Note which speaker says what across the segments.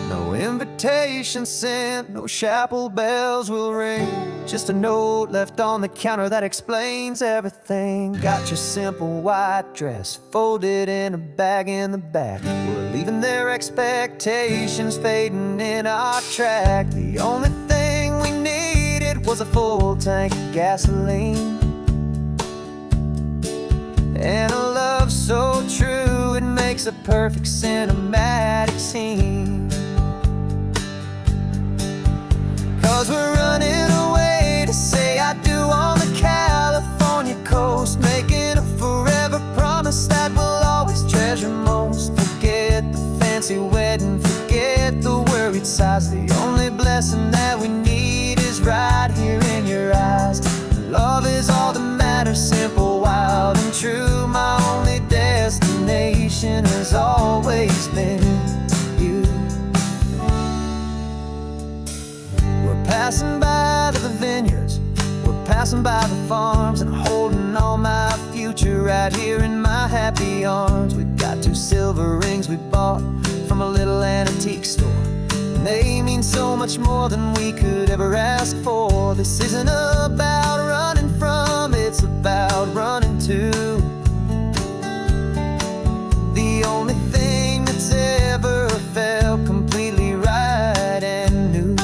Speaker 1: No invitation sent, no chapel bells will ring. Just a note left on the counter that explains everything. Got your simple white dress folded in a bag in the back. We're leaving their expectations fading in our track. The only thing we needed was a full tank of gasoline, and a love so true it makes a perfect cinematic scene. 'Cause we're running away to say I do on the California coast, making a forever promise that we'll always treasure most. Forget the fancy wedding, forget the worried sighs. The only blessing that we need is right here in your eyes. Love is all that matters, simple, wild, and true. My only destination has always been you. We're passing by the vineyards, we're passing by the farms, and holding on my future right here in my happy arms. We've got 2 silver rings we bought from a little antique store, and they mean so much more than we could ever ask for. This isn't about running from, it's about running to the only thing that's ever felt completely right and new.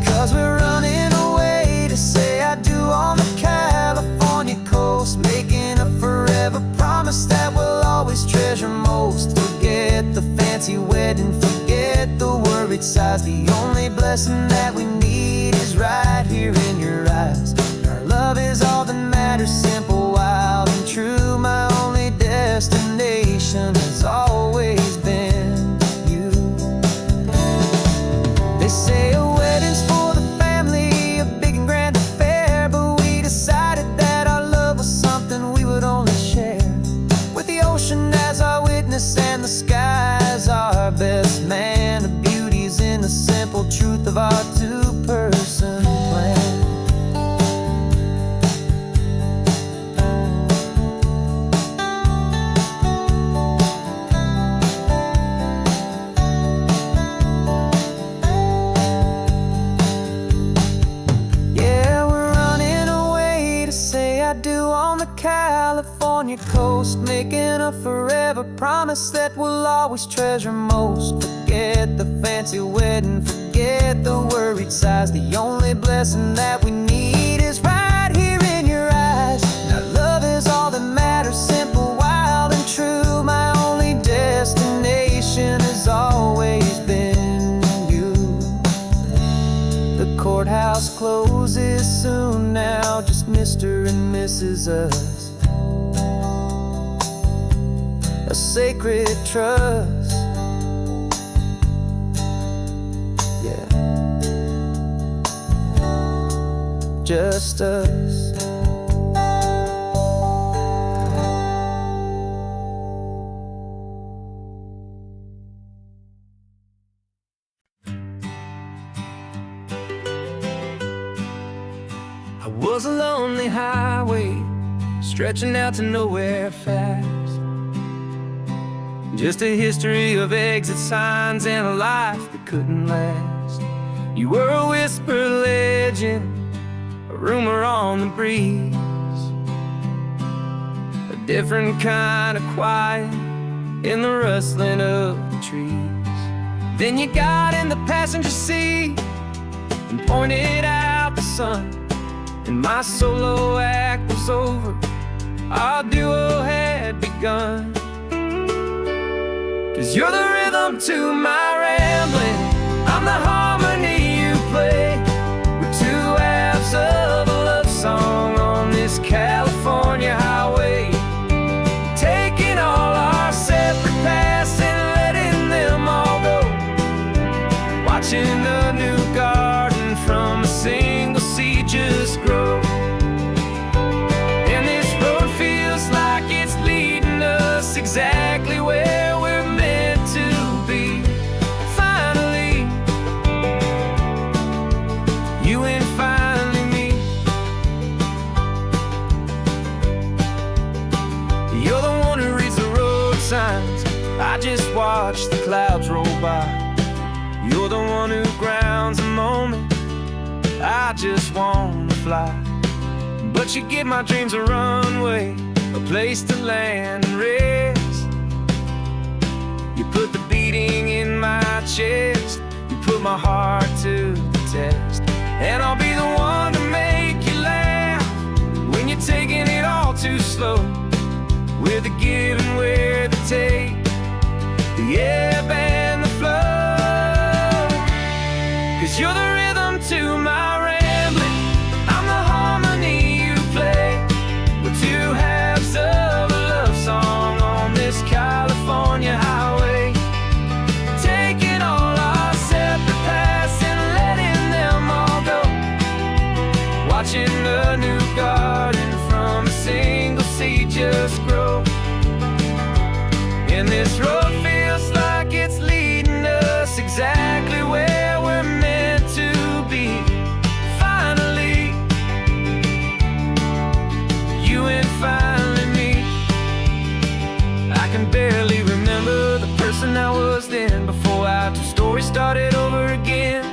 Speaker 1: 'Cause we're running away to say I do on the California coast, making a forever promise that we'll always treasure most. Forget the fancy wedding, forget the worried sighs. The only blessing that we need is right here in your eyes. Our love is all that matters, simple, wild, and true. My only destination has always been you. They say a wedding's for the family, a big and grand affair, but we decided that our love was something we would only share with the ocean as our witness and the sky as our best man. The beauty's in the simple truth of our 2-person plan. Yeah, we're running away to say I do on the California coast, making a forever promise that we'll always treasure most. Forget the fancy wedding, forget the worried sighs. The only blessing that we need is right here in your eyes. Now love is all that matters, simple, wild, and true. My only destination has always been you. The courthouse closes soon now, just Mr. and Mrs. Us. A sacred trust, yeah, just us. I was a lonely highway stretching out to nowhere fast. Just a history of exit signs and a life that couldn't last. You were a whisper legend, a rumor on the breeze, a different kind of quiet in the rustling of the trees. Then you got in the passenger seat and pointed out the sun, and my solo act was over, our duo had begun. 'Cause you're the rhythm to my rambling, I'm the harmony you play. We're 2 halves of a love song on this California highway, taking all our separate paths and letting them all go, watching a new garden from a single seed just grow. And this road feels like it's leading us exactly where we're meant to be. Finally, just watch the clouds roll by. You're the one who grounds a moment. I just wanna fly, but you give my dreams a runway, a place to land and rest. You put the beating in my chest, you put my heart to the test. And I'll be the one to make you laugh when you're taking it all too slow. We're the give and we're the take, the ebb and the flow. 'Cause you're the rhythm to my rambling, I'm the harmony you play. We're two halves of a love song on this California highway, taking all our separate paths and letting them all go. Watching a new garden from a single seed just grow. And this road feels like it's leading us exactly where we're meant to be. Finally, you and finally me. I can barely remember the person I was then, before our two stories started over again.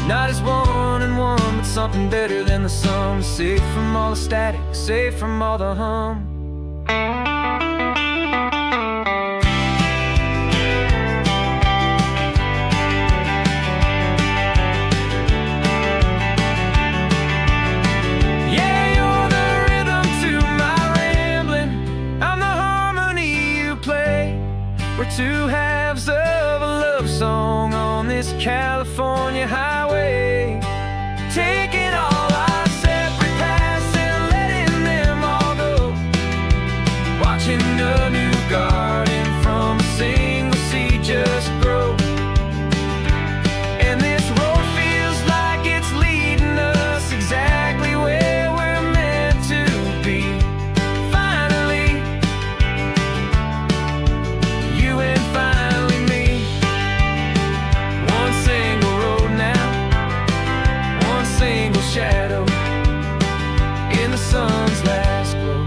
Speaker 1: Not as one and one, but something better than the sum. Safe from all the static, safe from all the hum. We're two halves of a love song on this California highway, taking all our separate paths and letting them all go. Watching a new garden from a single seed just grow. And this road feels like it's leading us exactly where we're meant to be. Finally, you and finally me. One single road now, one single shadow in the sun's last glow.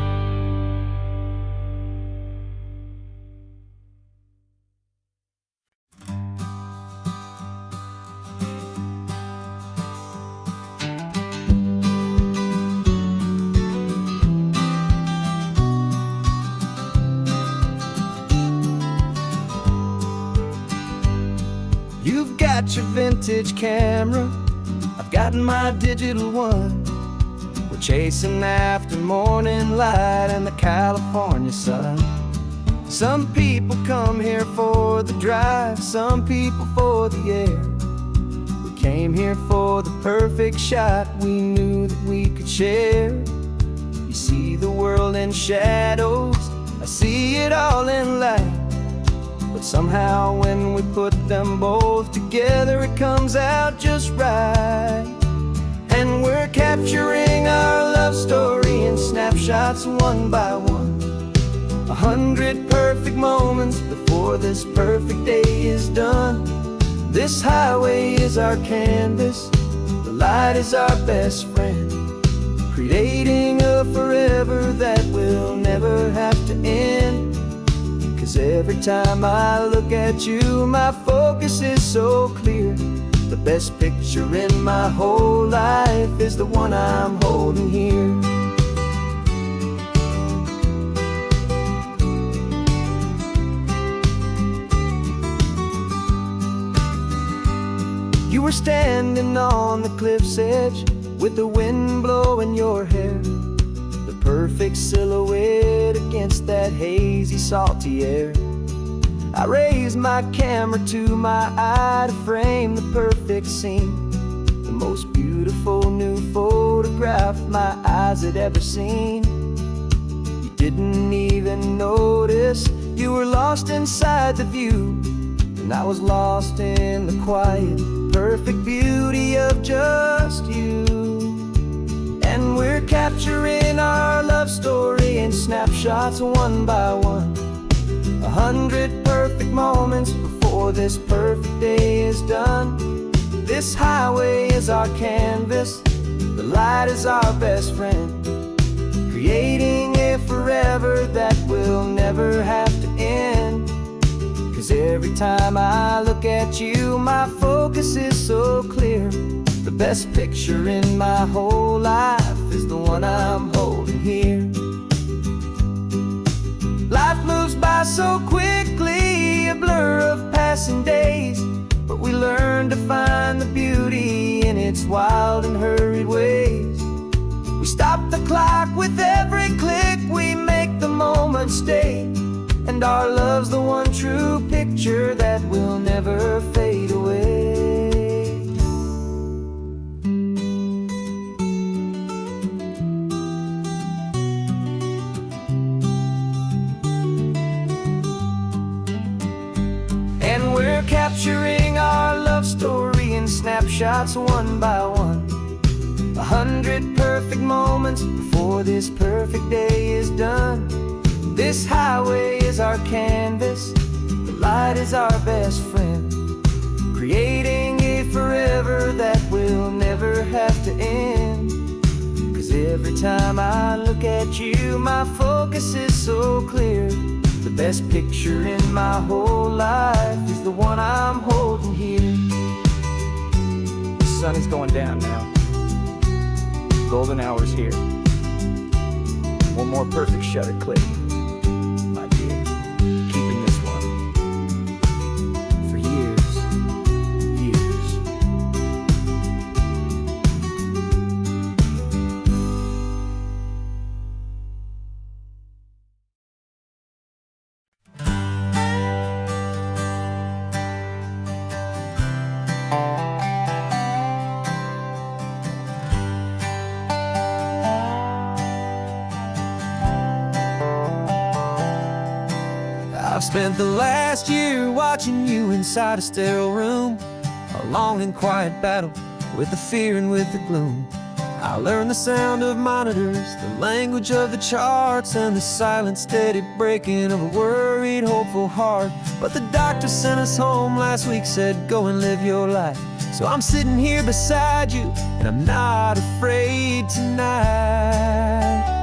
Speaker 1: You've got your vintage camera, I've got my digital one. We're chasing after morning light and the California sun. Some people come here for the drive, some people for the air. We came here for the perfect shot we knew that we could share. You see the world in shadows, I see it all in light. But somehow when we put them both together, it comes out just right. And we're capturing our love story in snapshots one by one. 100 perfect moments before this perfect day is done. This highway is our canvas, the light is our best friend, creating a forever that will never have to end. 'Cause every time I look at you, my focus is so clear. The best picture in my whole life is the one I'm holding here. You were standing on the cliff's edge with the wind blowing your hair, the perfect silhouette against that hazy, salty air. I raised my camera to my eye to frame the perfect scene, the most beautiful new photograph my eyes had ever seen. You didn't even notice, you were lost inside the view, and I was lost in the quiet, perfect beauty of just you. And we're capturing our love story in snapshots one by one. 100 perfect moments before this perfect day is done. This highway is our canvas, the light is our best friend, creating a forever that will never have to end. 'Cause 'Cause every time I look at you, my focus is so clear. The best picture in my whole life is the one I'm holding here. Life moves by so quickly, a blur of passing days, but we learn to find the beauty in its wild and hurried ways. We stop the clock with every click, we make the moment stay, and our love's the one true picture that will never fade away. And we're capturing our love story in snapshots one by one. 100 perfect moments before this perfect day is done. This highway is our canvas, the light is our best friend, creating a forever that will never have to end. 'Cause every time I look at you, my focus is so clear. The best picture in my whole life is the one I'm holding here. The sun is going down now. Golden hour's here. One more perfect shutter click. My dear, keeping this one for years, years. I've spent the last year watching you inside a sterile room, a long and quiet battle with the fear and with the gloom. I learned the sound of monitors, the language of the charts, and the silent steady breaking of a worried, hopeful heart. But the doctor sent us home last week, said go and live your life. So I'm sitting here beside you, and I'm not afraid tonight.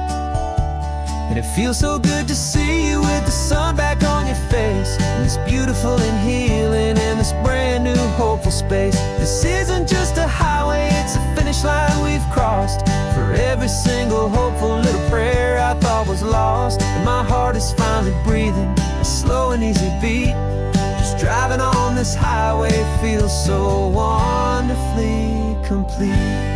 Speaker 1: And it feels so good to see you with the sun back on your face, and this beautiful and healing in this brand new hopeful space. This isn't just a highway, it's a finish line we've crossed. For every single hopeful little prayer I thought was lost, and my heart is finally breathing a slow and easy beat. Just driving on this highway feels so wonderfully complete.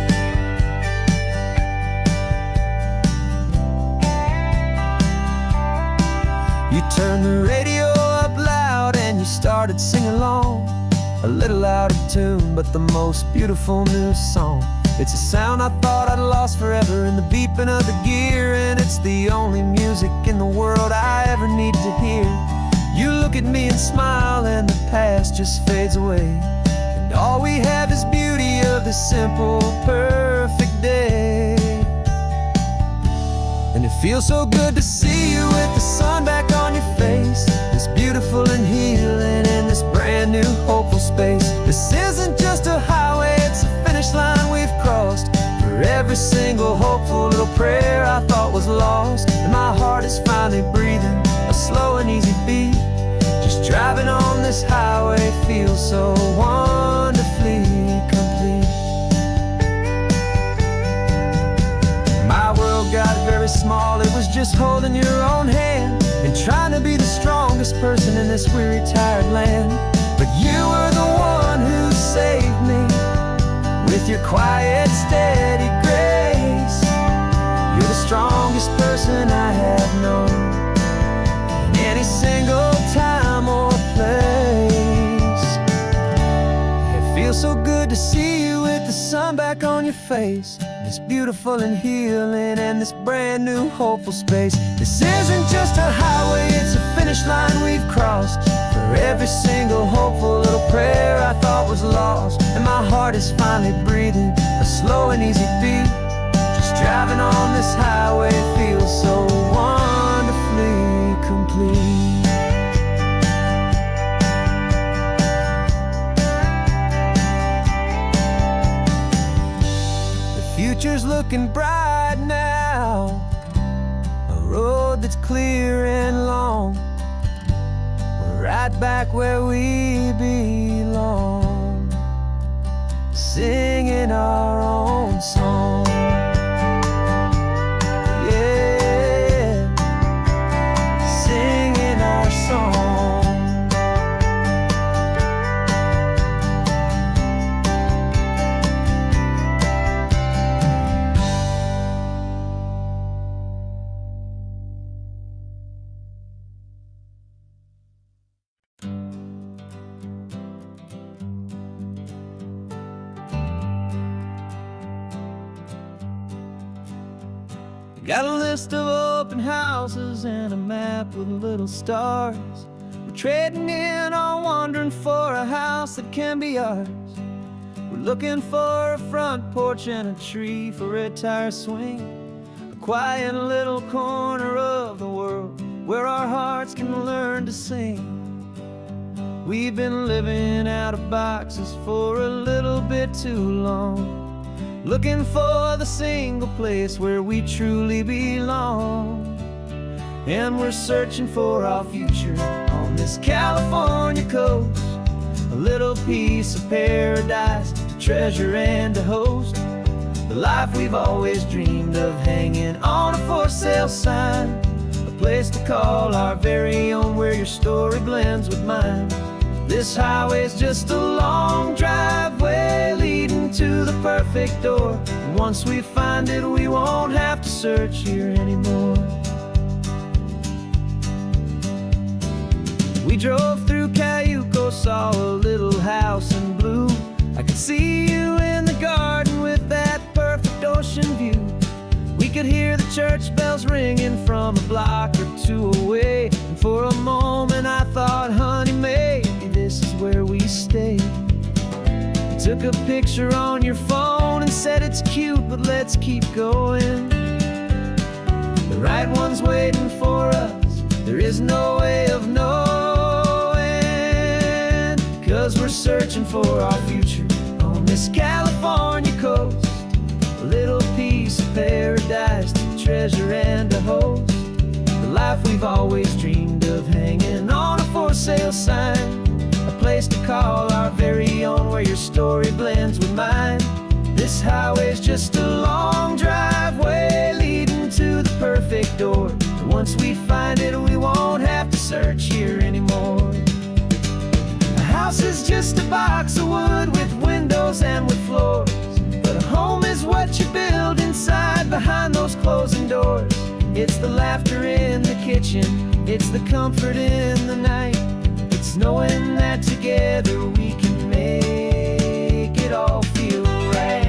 Speaker 1: You turned the radio up loud and you started singing along, a little out of tune, but the most beautiful new song. It's a sound I thought I'd lost forever in the beeping of the gear, and it's the only music in the world I ever need to hear. You look at me and smile, and the past just fades away, and all we have is beauty of this simple, perfect day. And it feels so good to see you with the sun back on your face, this beautiful and healing in this brand new hopeful space. This isn't just a highway, it's a finish line we've crossed. For every single hopeful little prayer I thought was lost, and my heart is finally breathing a slow and easy beat. Just driving on this highway feels so wonderfully complete. My world got very small, it was just holding your own hand and trying to be the strongest person in this weary, tired land. But you were the one who saved me with your quiet, steady grace. You're the strongest person I have known in any single time or place. It feels so good to see you with the sun back on your face, this beautiful and healing and this brand new hopeful space. This isn't just a highway, it's a finish line we've crossed. For every single hopeful little prayer I thought was lost, and my heart is finally breathing a slow and easy beat. Just driving on this highway feels so wonderfully complete. Future's looking bright now, a road that's clear and long. We're right back where we belong, singing our own song. Yeah, singing our song. Got a list of open houses and a map with little stars. We're trading in or wandering for a house that can be ours. We're looking for a front porch and a tree for a tire swing, a quiet little corner of the world where our hearts can learn to sing. We've been living out of boxes for a little bit too long, looking for the single place where we truly belong. And we're searching for our future on this California coast, a little piece of paradise to treasure and to host, the life we've always dreamed of, hanging on a for sale sign, a place to call our very own, where your story blends with mine. This highway's just a long driveway leading to the perfect door, and once we find it, we won't have to search here anymore. We drove through Cayuco, saw a little house in blue. I could see you in the garden with that perfect ocean view. We could hear the church bells ringing from a block or two away, and for a moment I thought, honey, maybe this is where we stay. You took a picture on your phone and said it's cute, but let's keep going. The right one's waiting for us, there is no way of knowing, 'cause we're searching for our future on this California coast, a little piece of paradise to treasure and to host, the life we've always dreamed of, hanging on a for sale sign, a place to call our very own, where your story blends with mine. This highway's just a long driveway leading to the perfect door, and once we find it, we won't have to search here anymore. A house is just a box of wood with windows and with floors, but a home is what you build inside behind those closing doors. It's the laughter in the kitchen, it's the comfort in the night, it's knowing that together we can make it all feel right.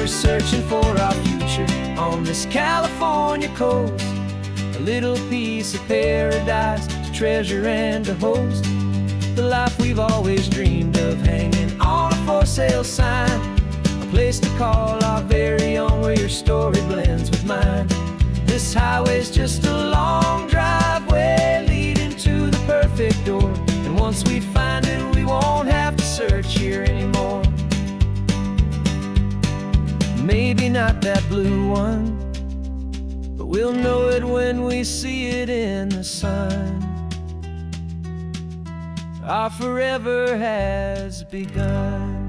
Speaker 1: Searching for our future on this California coast, a little piece of paradise to treasure and to host, the life we've always dreamed of, hanging on a for sale sign, a place to call our very own, where your story blends with mine. This highway's just a long driveway leading to the perfect door, and once we find it, we won't have to search here anymore. Maybe not that blue one, but we'll know it when we see it in the sun. Our forever has begun.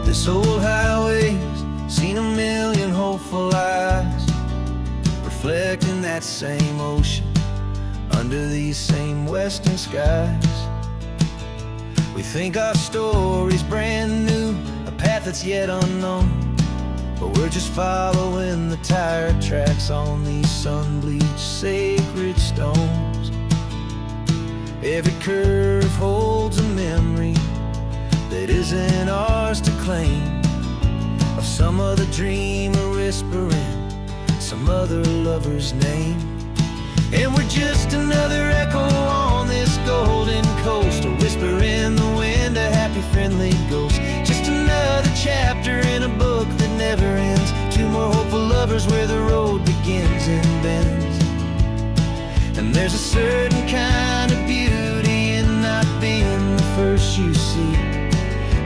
Speaker 1: This old highway's seen a million hopeful eyes, reflecting that same ocean under these same western skies. think our story's brand new, a path that's yet unknown, but we're just following the tire tracks on these sun-bleached sacred stones. Every curve holds a memory that isn't ours to claim, of some other dreamer whispering some other lover's name. And we're just another echo on this golden coast, a whisper in the wind, a happy friendly ghost. Just another chapter in a book that never ends, two more hopeful lovers where the road begins and bends. And there's a certain kind of beauty in not being the first you see,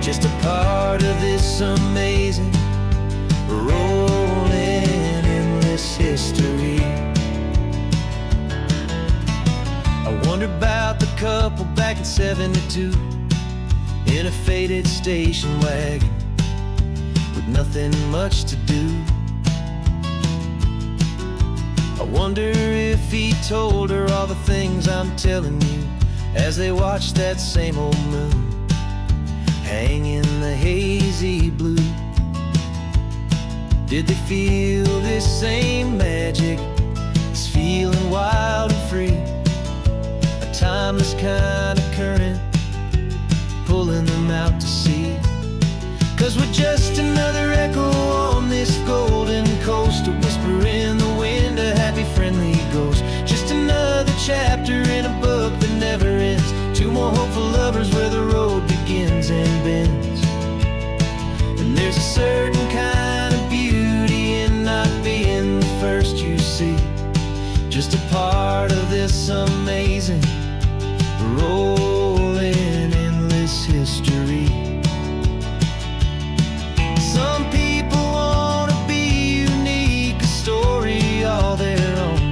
Speaker 1: just a part of this amazing rolling endless history. I wonder about the couple back in '72 in a faded station wagon with nothing much to do. I wonder if he told her all the things I'm telling you as they watched that same old moon hang in the hazy blue. Did they feel this same magic, this feeling wild and free, a timeless kind of current pulling them out to sea? 'Cause we're just another echo on this golden coast, a whisper in the wind, a happy friendly ghost. Just another chapter in a book that never ends, two more hopeful lovers where the road begins and bends. And there's a certain kind of beauty in not being the first you see, just a part of this amazing rolling endless history. Some people want to be unique, a story all their own,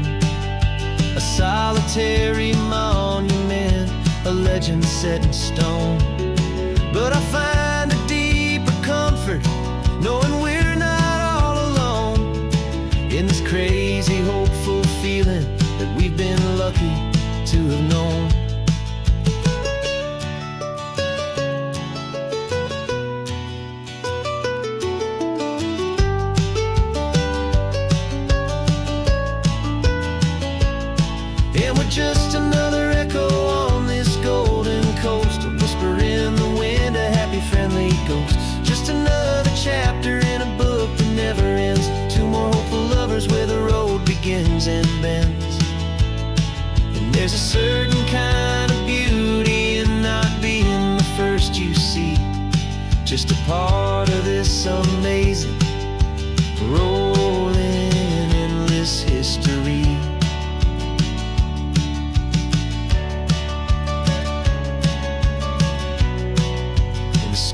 Speaker 1: a solitary monument, a legend set in stone. But I find a deeper comfort knowing we're not all alone in this crazy hopeful feeling that we've been lucky to have known. And we're just another echo on this golden coast, a whisper in the wind, a happy friendly ghost. Just another chapter in a book that never ends, two more hopeful lovers where the road begins and bends. And there's a certain kind of beauty in not being the first you see, just a part of this amazing rolling endless history.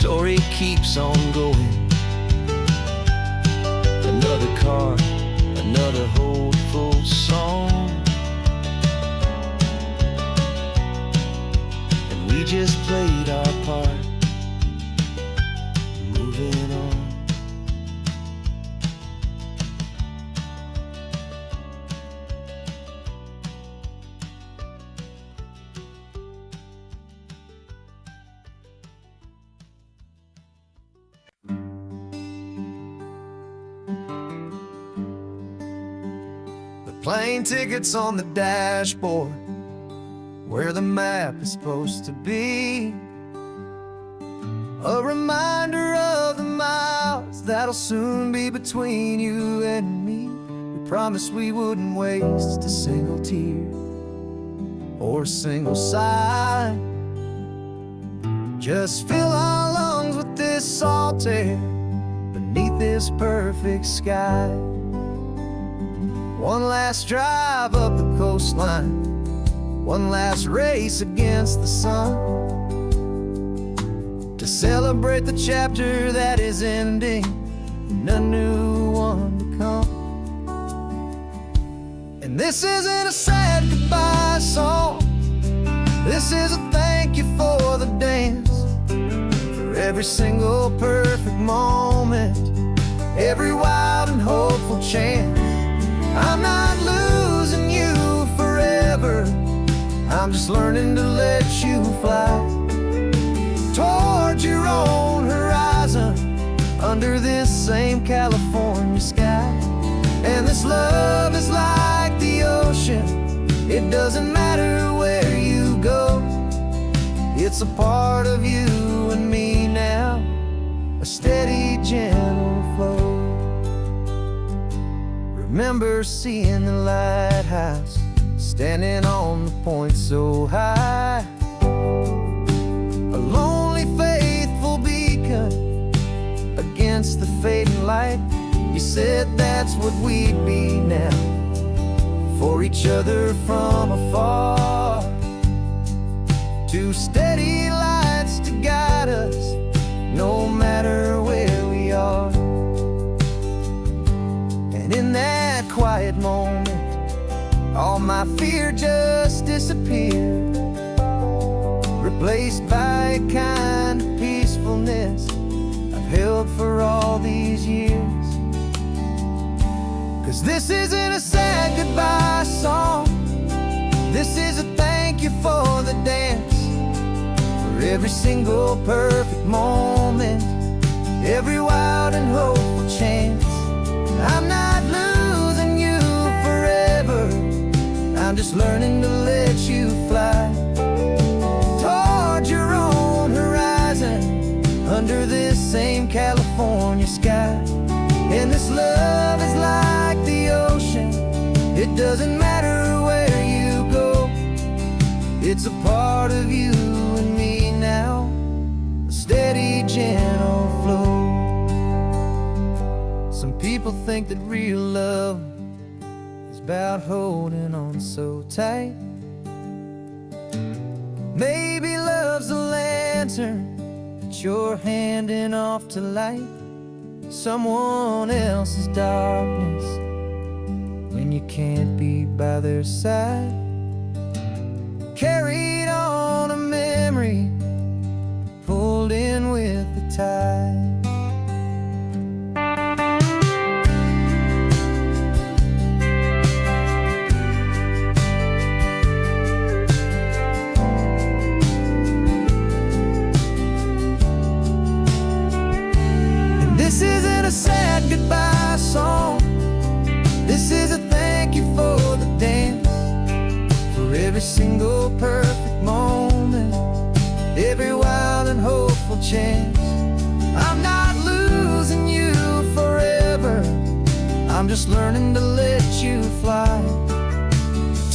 Speaker 1: Story keeps on going, another car, another hopeful song, and we just played our part, moving on. Plane tickets on the dashboard, where the map is supposed to be, a reminder of the miles that'll soon be between you and me. We promised we wouldn't waste a single tear or a single sigh, just fill our lungs with this salt air beneath this perfect sky. One last drive up the coastline, one last race against the sun, to celebrate the chapter that is ending and a new one to come. And this isn't a sad goodbye song, this is a thank you for the dance, for every single perfect moment, every wild and hopeful chance. I'm not losing you forever, I'm just learning to let you fly. under this same California sky. And this love is like the ocean, it doesn't matter where you go. It's a part of you and me now, a steady, gentle flow. Remember seeing the lighthouse, standing on the point so high, a lonely, faithful beacon against the fading light. You said that's what we'd be now, for each other from afar. Two steady lights to guide us, no matter where we are. And in that quiet moment, all my fear just disappeared, replaced by a kind of peacefulness I've held for all these years. 'Cause this isn't a sad goodbye song, this is a thank you for the dance, for every single perfect moment, every wild and hopeful chance. I'm not losing you forever, I'm just learning to let you fly toward your own horizon, under this same California sky. And this love is like the ocean, it doesn't matter where you go. It's a part of you and me now, a steady, gentle flow. Some people think that real love is about holding on so tight. Maybe love's a lantern that you're handing off to light someone else's darkness when you can't be by their side. Carried on a memory, pulled in with the tide. This isn't a sad goodbye song, this is a thank you for the dance, for every single perfect moment, every wild and hopeful chance. I'm not losing you forever, I'm just learning to let you fly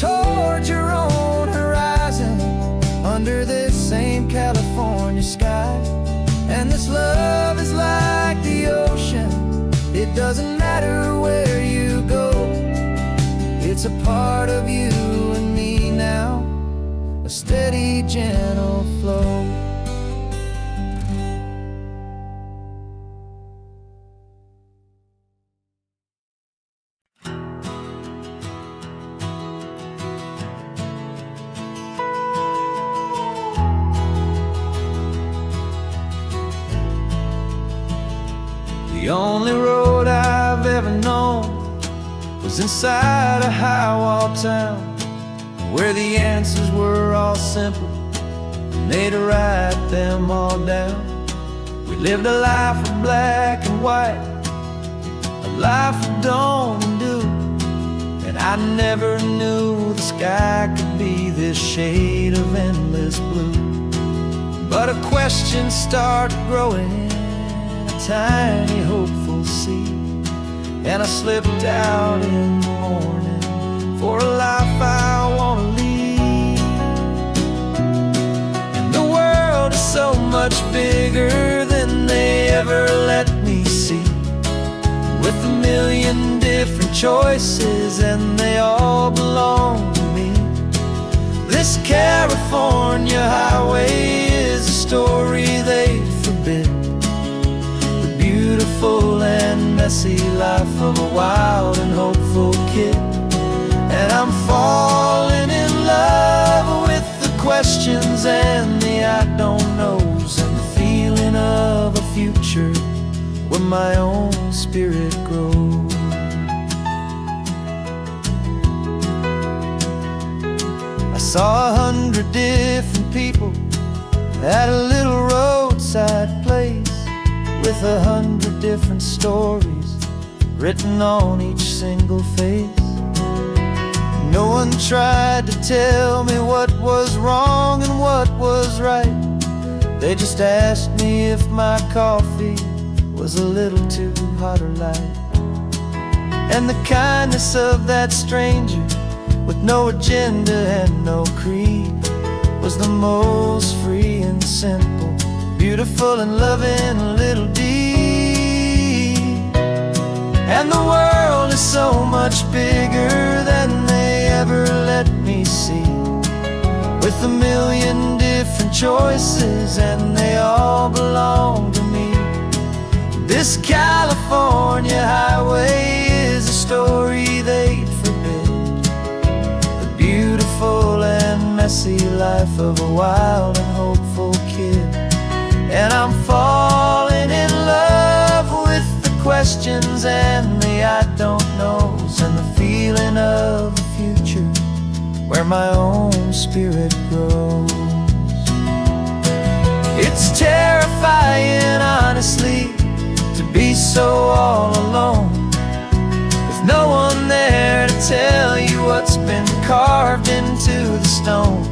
Speaker 1: toward your own horizon, under this same California sky. And this love is like the ocean, it doesn't matter where you go. It's a part of you and me now, a steady, gentle flow. The only road I've ever known was inside a high-wall town, where the answers were all simple and they'd write them all down. We lived a life of black and white, a life of dawn and dew, and I never knew the sky could be this shade of endless blue. But a question started growing, tiny hopeful seed, and I slipped out in the morning for a life I want to lead. And the world is so much bigger than they ever let me see, with a million different choices and they all belong to me. This California highway is a story they forbid, beautiful and messy life of a wild and hopeful kid. And I'm falling in love with the questions and the I don't knows, and the feeling of a future where my own spirit grows. I saw 100 different people at a little roadside place, with 100 different stories written on each single face. No one tried to tell me what was wrong and what was right. They just asked me if my coffee was a little too hot or light. And the kindness of that stranger, with no agenda and no creed, was the most free and simple, beautiful and loving little deed. And the world is so much bigger than they ever let me see, with a million different choices and they all belong to me. This California highway is a story they'd forbid, the beautiful and messy life of a wild and hopeful kid. And I'm falling in love with the questions and the I don't knows, and the feeling of a future where my own spirit grows. It's terrifying, honestly, to be so all alone, with no one there to tell you what's been carved into the stone.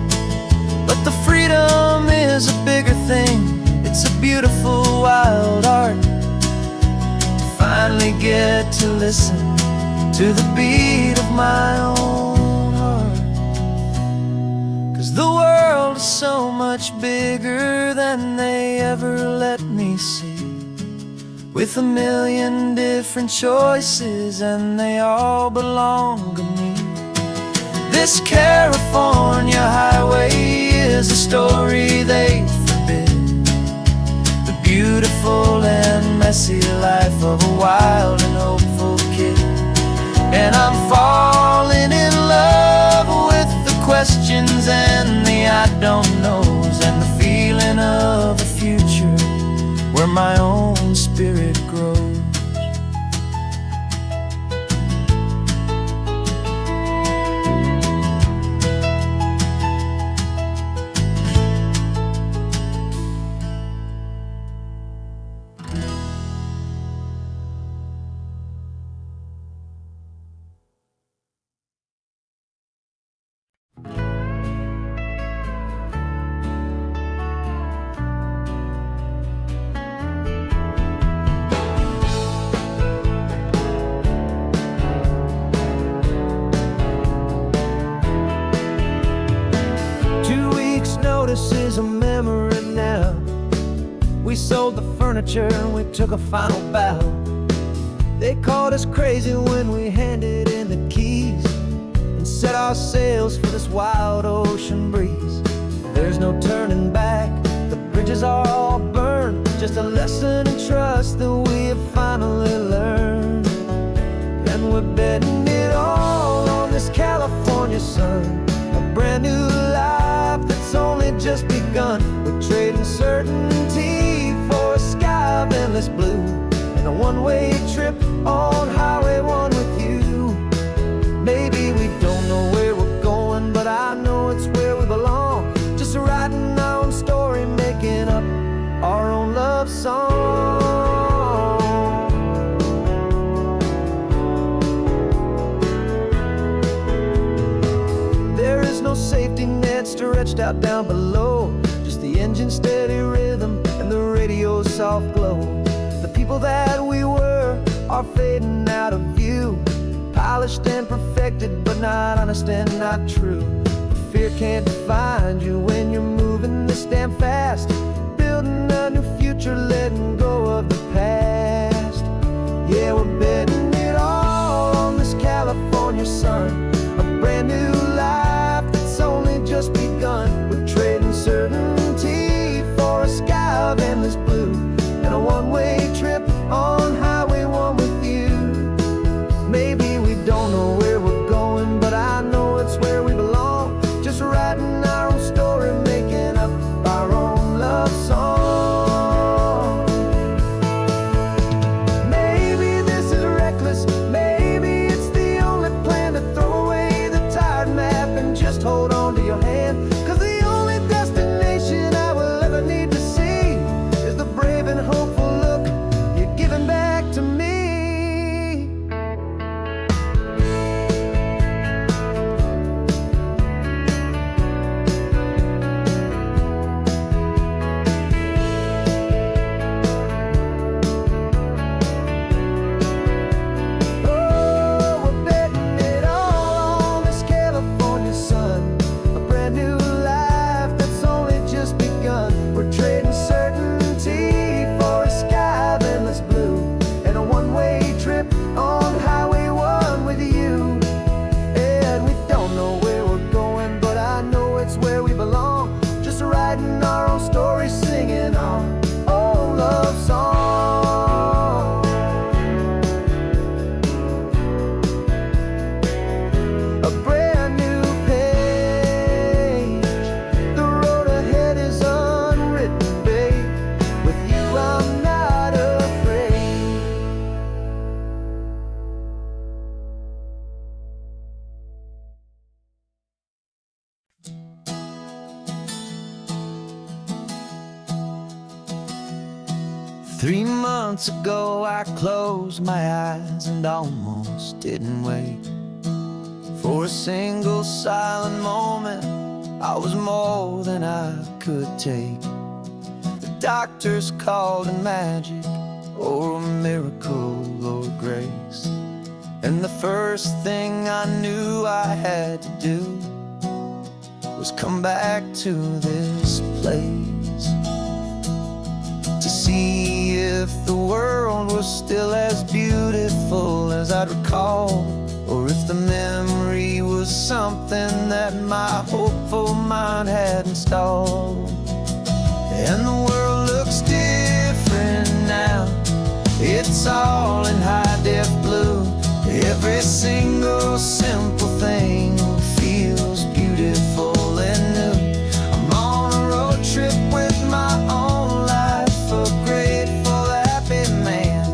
Speaker 1: But the freedom is a bigger thing. It's a beautiful wild art to finally get to listen to the beat of my own heart. 'Cause the world is so much bigger than they ever let me see, with a million different choices and they all belong to me. This California highway is a story they forbid, the beautiful and messy life of a wild and hopeful kid. And I'm falling in love with the questions and the I don't knows, and the feeling of a future where my own spirit grows. Notice is a memory now. We sold the furniture and we took a final bow. They called us crazy when we handed in the keys and set our sails for this wild ocean breeze. There's no turning back, the bridges are all burned, just a lesson in trust that we have finally learned. And we're betting it all on this California sun, a brand new life that's only just begun. We're trading certainty for a sky of endless blue, and a one-way trip on Highway 1 with you. Maybe we don't know where we're going, but I know it's where we belong. Just writing our own story, making up our own love song. There is no safety net stretched out down below, just the engine's steady rhythm and the radio's soft glow. The people that we were are fading out of view, polished and perfected, but not honest and not true. Fear can't find you when you're moving this damn fast, building a new future, letting go of the past. Yeah, we're betting it all on this California sun, a brand new life that's only just begun. We're trading certainty for a sky of endless blue, and a one-way trip on Highway 1 with you. Maybe we don't know where we're going, but I know it's where we belong. Just writing our own story, making up our own love song. Maybe this is reckless, maybe it's the only plan to throw away the tired map and just hold on to your hand. 'Cause the only destination I will ever need to see is the brave 3 months ago I closed my eyes and almost didn't wake. For a single silent moment I was more than I could take. The doctors called it magic, or a miracle, or grace. And the first thing I knew I had to do was come back to this place, to see if the world was still as beautiful as I'd recall, or if the memory was something that my hopeful mind had installed. And the world looks different now, it's all in high-def blue. Every single simple thing feels beautiful and new. I'm on a road trip with my own life, a grateful, happy man,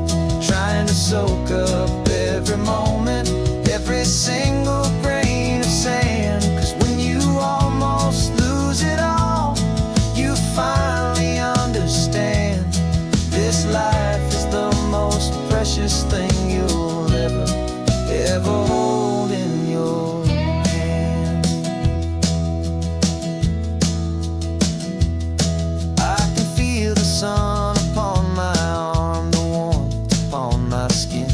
Speaker 1: trying to soak up every moment, every single grain of sand. 'Cause when you almost lose it all, you finally understand this life is the most precious thing you'll ever hold in your hand. I can feel the sun upon my arm, the warmth upon my skin,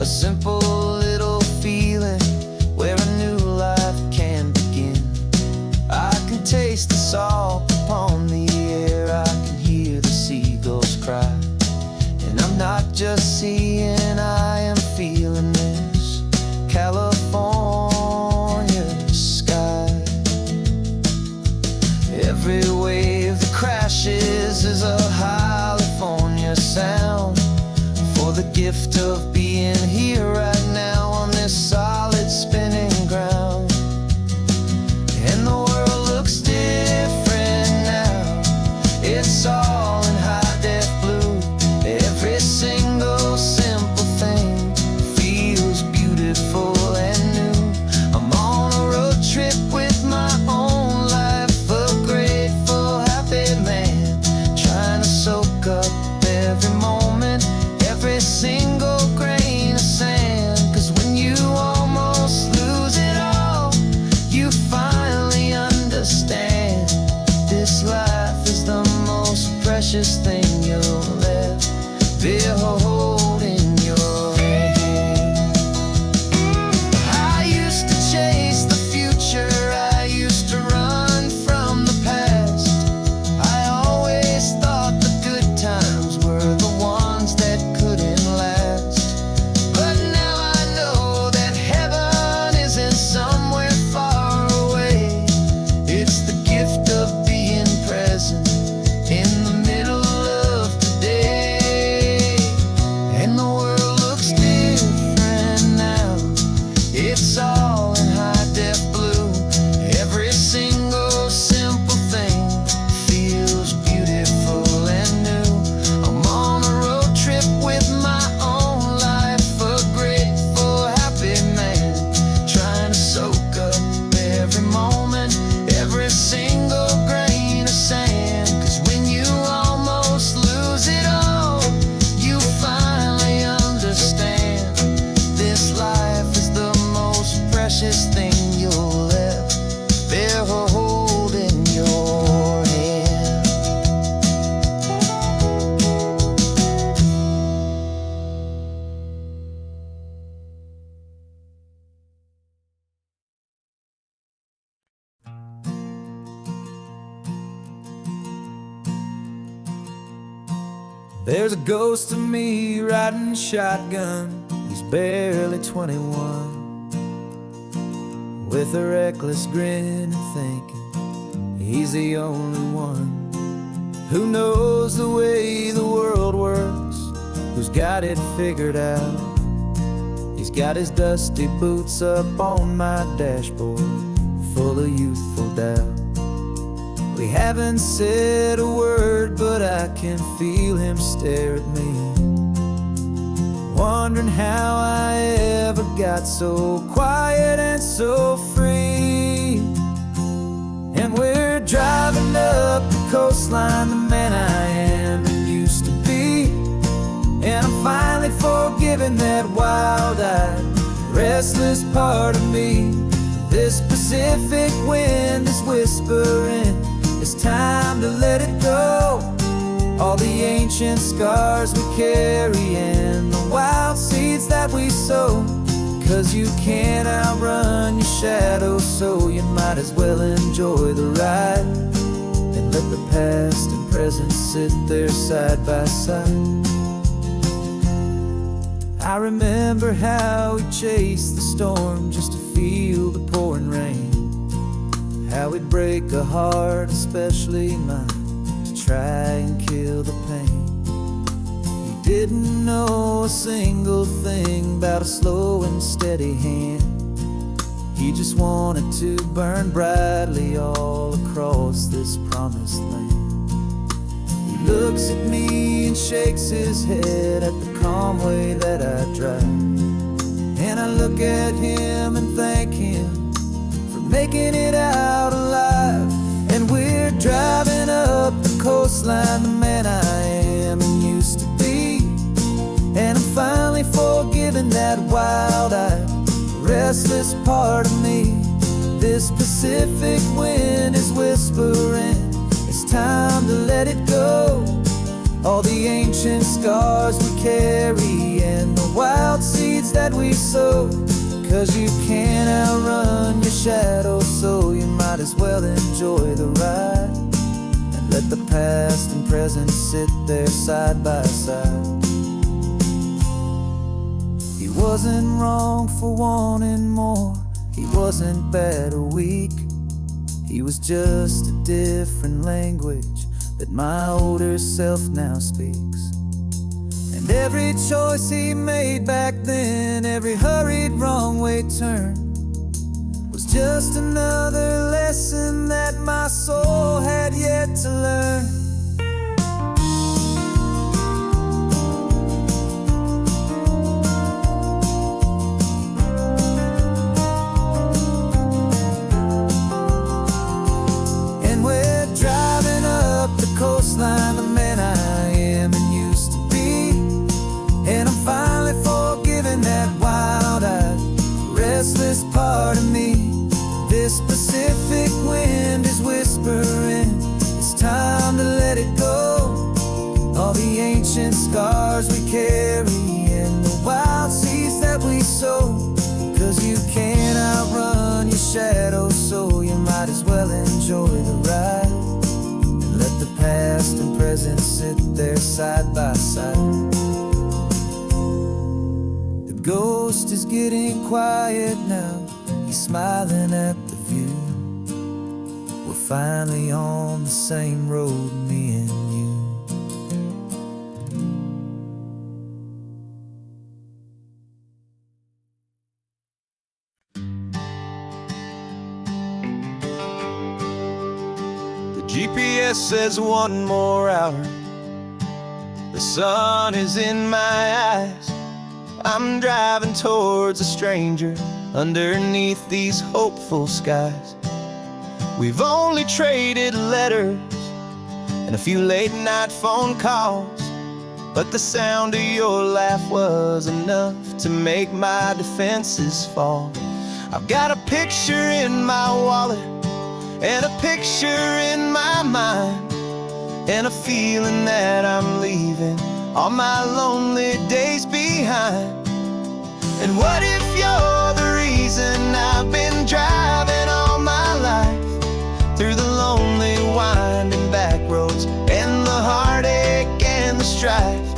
Speaker 1: a simple little feeling where a new life can begin. I can taste the salt upon the air, I can hear the seagulls cry, and I'm not just seeing, I am feeling this California sky. Every wave that crashes is a California sound, for the gift of being here right now on this solid spinning ground. And the world looks different now, it's all in high-def blue. Every single simple thing feels beautiful and new. I'm on a road trip with my own life, a grateful, happy man, trying to soak up every moment, every single grain of sand. 'Cause when you almost lose it all, you finally understand this life is the most precious thing you'll ever behold in your hand. I used to chase the future, I used to run from the past. I always thought the good times were the ones that couldn't last. But now I know that heaven isn't somewhere far away. It's the gift of being present in the middle of today. And the world looks different now, it's all in high-def blue. Every single simple thing feels beautiful and new. I'm on a road trip with my own life, a grateful, happy man, trying to soak up every moment, every single grain of sand. 'Cause when you almost lose it all, you finally understand this life is the most precious thing you'll ever hold in your hand. There's a ghost of me riding shotgun, he's barely 21, with a reckless grin and thinking he's the only one who knows the way the world works, who's got it figured out. He's got his dusty boots up on my dashboard, full of youthful doubt. We haven't said a word, but I can feel him stare at me, wondering how I ever got so quiet and so free. And we're driving up the coastline, the man I am and used to finally forgiven that wild-eyed, restless part of me. This Pacific wind is whispering, it's time to let it go. All the ancient scars we carry and the wild seeds that we sow. 'Cause you can't outrun your shadow, so you might as well enjoy the ride. And let the past and present sit there side by side. I remember how we chased the storm just to feel the pouring rain. How we'd break a heart, especially mine, to try and kill the pain. He didn't know a single thing about a slow and steady hand. He just wanted to burn brightly all across this promised land. He looks at me and shakes his head at the calm way that I drive. And I look at him and thank him for making it out alive. And we're driving up the coastline, the man I am and used to be. And I'm finally forgiving that wild-eyed, restless part of me. This Pacific wind is whispering, it's time to let it go. All the ancient scars we carry and the wild seeds that we sow. 'Cause you can't outrun your shadow, so you might as well enjoy the ride. And let the past and present sit there side by side. He wasn't wrong for wanting more, he wasn't bad or weak. He was just a different language that my older self now speaks. And every choice he made back then, every hurried wrong way turn, was just another lesson that my soul had yet to learn. Coastline, the man I am and used to be. And I'm finally forgiving that wild-eyed, restless part of me. This Pacific wind is whispering, it's time to let it go. All the ancient scars we carry and the wild seeds that we sow. 'Cause you can't outrun your shadow, so you might as well enjoy the ride. Let the past and present sit there side by side. The ghost is getting quiet now, he's smiling at the view. We're finally on the same road, me and you.
Speaker 2: GPS says one more hour. The sun is in my eyes. I'm driving towards a stranger underneath these hopeful skies. We've only traded letters and a few late night phone calls, but the sound of your laugh was enough to make my defenses fall. I've got a picture in my wallet and a picture in my mind, and a feeling that I'm leaving all my lonely days behind. And what if you're the reason I've been driving all my life, through the lonely winding back roads and the heartache and the strife?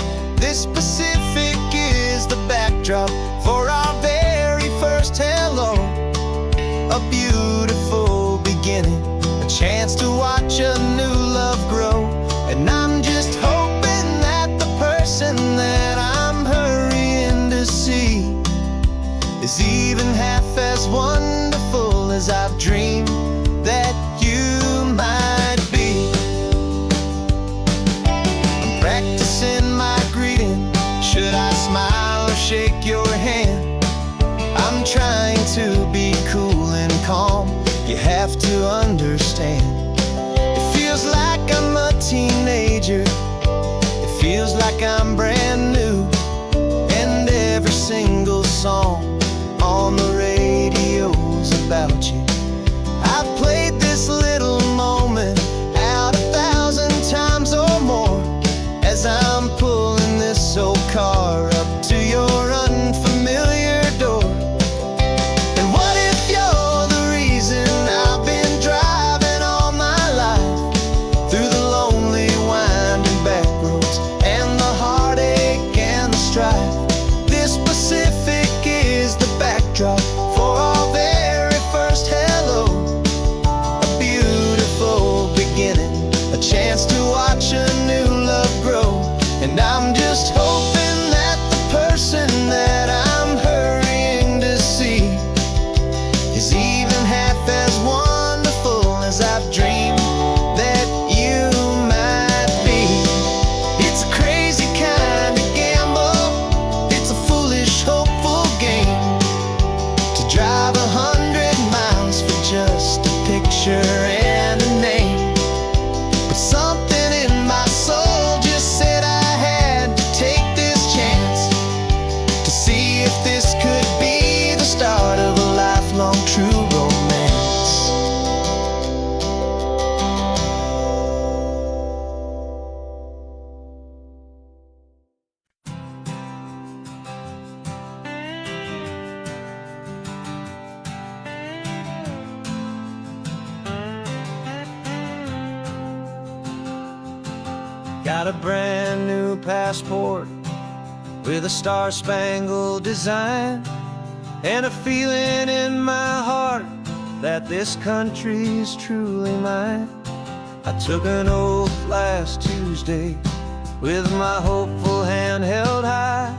Speaker 2: This Pacific is the backdrop for our very first hello. A beautiful beginning, a chance to watch a new love grow. And I'm just hoping that the person that I'm hurrying to see is even half as wonderful as I've dreamed that you might be. I'm practicing my greeting, should I smile or shake your hand? I'm trying to be cool and calm, you have to understand. It feels like I'm a teenager, it feels like I'm brand new. Got a brand new passport with a star-spangled design, and a feeling in my heart that this country's truly mine. I took an oath last Tuesday with my hopeful hand held high,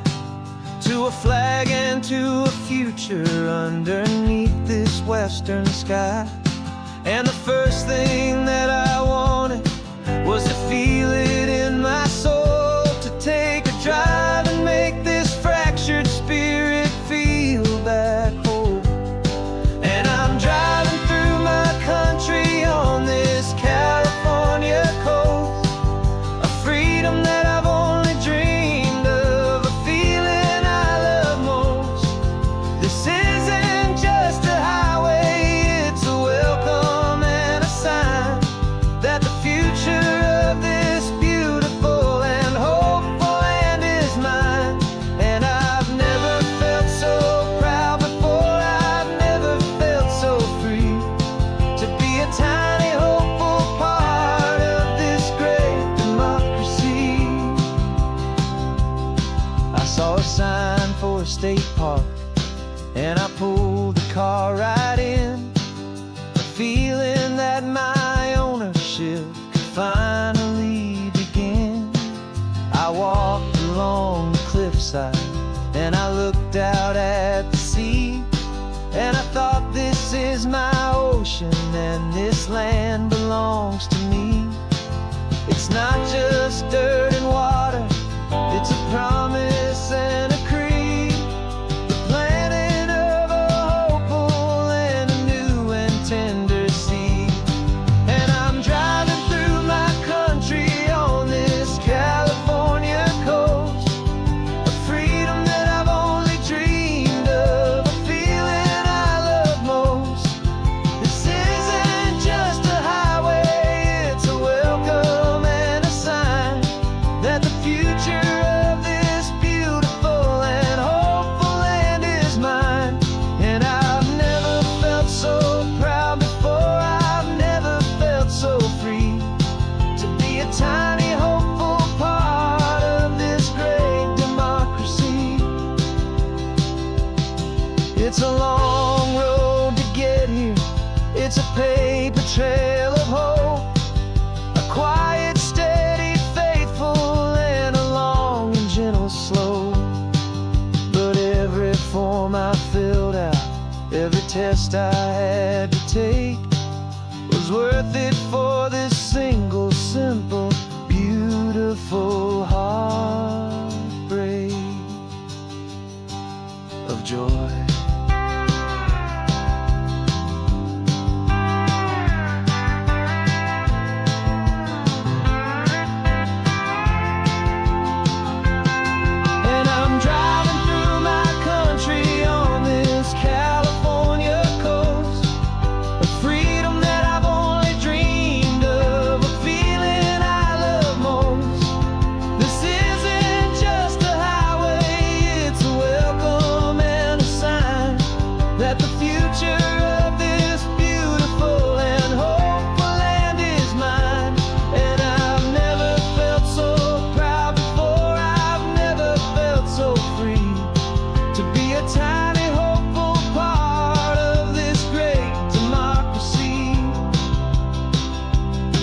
Speaker 2: to a flag and to a future underneath this western sky. And the first thing that I wanted was to feel it in my soul, to take a drive and make this fractured spirit feel back home. And I'm driving through my country on this California coast, a freedom that I've only dreamed of, a feeling I love most. This isn't just a highway, it's a welcome and a sign that the future of this beautiful and hopeful land is mine. And I've never felt so proud before, I've never felt so free, to be a tiny hopeful part of this great democracy. I saw a sign for a state park, and I pulled the car right in, the feeling that my ownership could finally begin. I walked along the cliffside and I looked out at the sea, and I thought, this is my ocean and this land belongs to me. It's not just dirt and water, it's a promise and a creed, the planting of a hopeful and a new and tender seed. And I'm driving through my country on this California coast, a freedom that I've only dreamed of, a feeling I love most. This isn't just a highway, it's a welcome and a sign that the future of this beautiful and hopeful land is mine. And I've never felt so proud before, I've never felt so free, to be a tiny hopeful part of this great democracy. It's a long road to get here, it's a paper trail of hope, a quiet, steady, faithful, and a long and gentle slope. But every form I filled out, every test I had to take, was worth it for this single, simple, beautiful heartbreak of joy. And I'm driving through my country on this California coast, a freedom that I've only dreamed of, a feeling I love most. This isn't just a highway, it's a welcome and a sign that the future of this beautiful and hopeful land is mine. And I've never felt so proud before, I've never felt so free, to be a tiny hopeful part of this great democracy.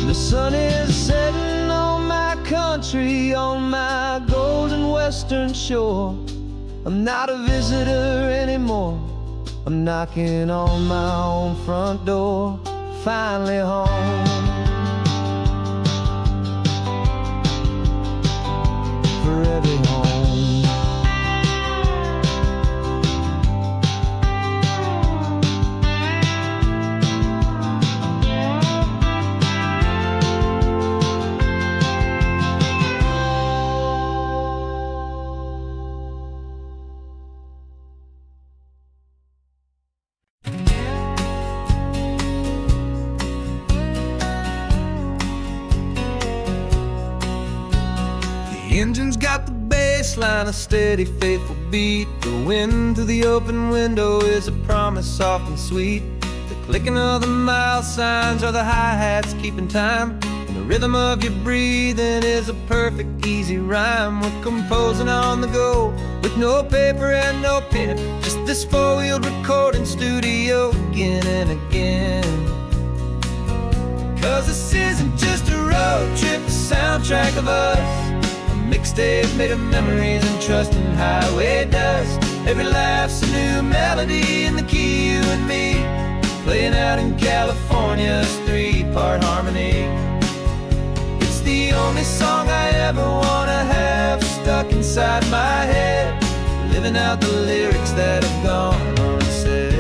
Speaker 2: The sun is setting on my country, on my golden western shore. I'm not a visitor anymore, I'm knocking on my own front door, finally home. For every home. The engine's got the bass line, a steady, faithful beat. The wind through the open window is a promise soft and sweet. The clicking of the mile signs are the hi-hats keeping time. The rhythm of your breathing is a perfect, easy rhyme. We're composing on the go, with no paper and no pen, just this four-wheeled recording studio again and again. 'Cause this isn't just a road trip, the soundtrack of us, a mixtape made of memories and trust in highway dust. Every laugh's a new melody in the key, you and me, playing out in California's three-part harmony. It's the only song I ever wanna have stuck inside my head, living out the lyrics that have gone unsaid.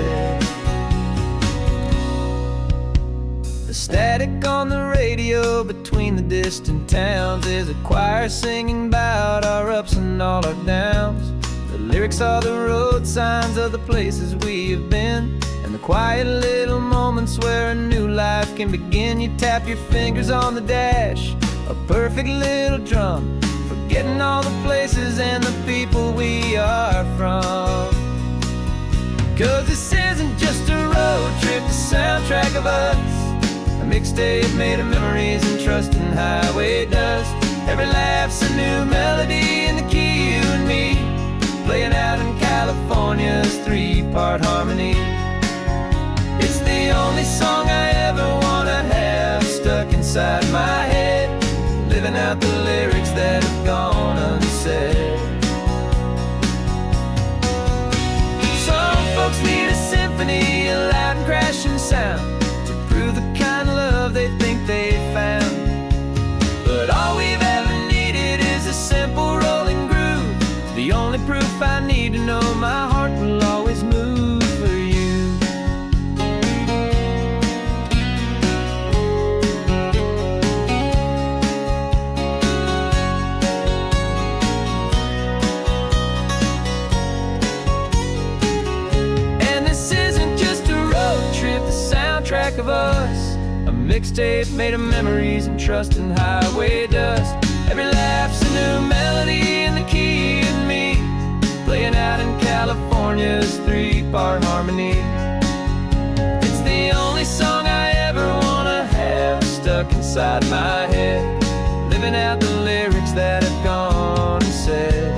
Speaker 2: The static on the radio between the distant towns is a choir singing about our ups and all our downs. The lyrics are the road signs of the places we have been, and the quiet little moments where a new life can begin. You tap your fingers on the dash, a perfect little drum, forgetting all the places and the people we are from. 'Cause this isn't just a road trip, the soundtrack of us, a mixtape made of memories and trust in highway dust. Every laugh's a new melody in the key, you and me, playing out in California's three-part harmony. It's the only song I ever wanna have stuck inside my head, living out the lyrics that have gone unsaid. Some folks need a symphony, a loud and crashing sound, to prove the kind of love they think they found. But all we've ever needed is a simple rolling groove, the only proof I need to know my heart will always move for you. Track of us, a mixtape made of memories and trust in highway dust. Every laugh's a new melody in the key, and me, playing out in California's three-part harmony. It's the only song I ever wanna have stuck inside my head, living out the lyrics that have gone and said.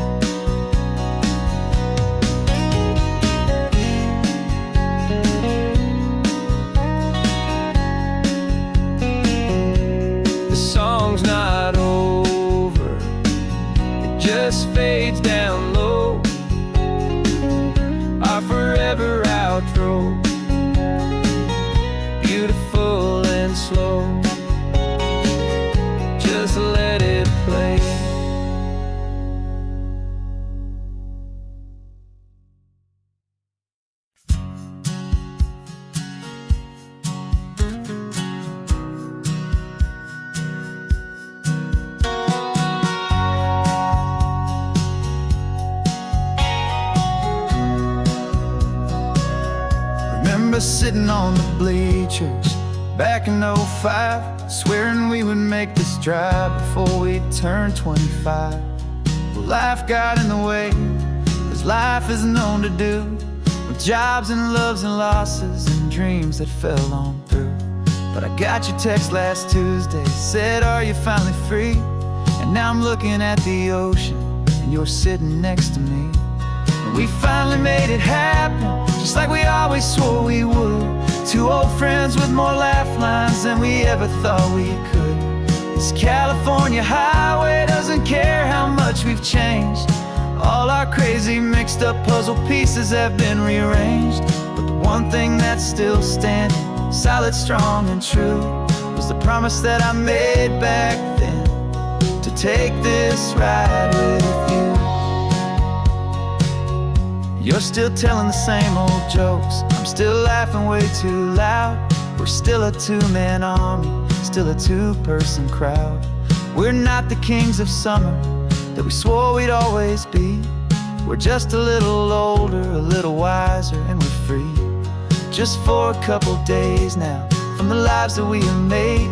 Speaker 2: Not over, it just fades down low, our forever outro, beautiful and slow, just let it play. Sitting on the bleachers back in '05, swearing we would make this drive before we turned 25. Well, life got in the way, as life is known to do, with jobs and loves and losses and dreams that fell on through. But I got your text last Tuesday, said, are you finally free? And now I'm looking at the ocean, and you're sitting next to me. And we finally made it happen, just like we always swore we would. Two old friends with more laugh lines than we ever thought we could. This California highway doesn't care how much we've changed. All our crazy mixed up puzzle pieces have been rearranged. But the one thing that's still standing, solid, strong and true, was the promise that I made back then, to take this ride with you. You're still telling the same old jokes, I'm still laughing way too loud. We're still a two-man army, still a two-person crowd. We're not the kings of summer that we swore we'd always be. We're just a little older, a little wiser, and we're free. Just for a couple days now, from the lives that we have made,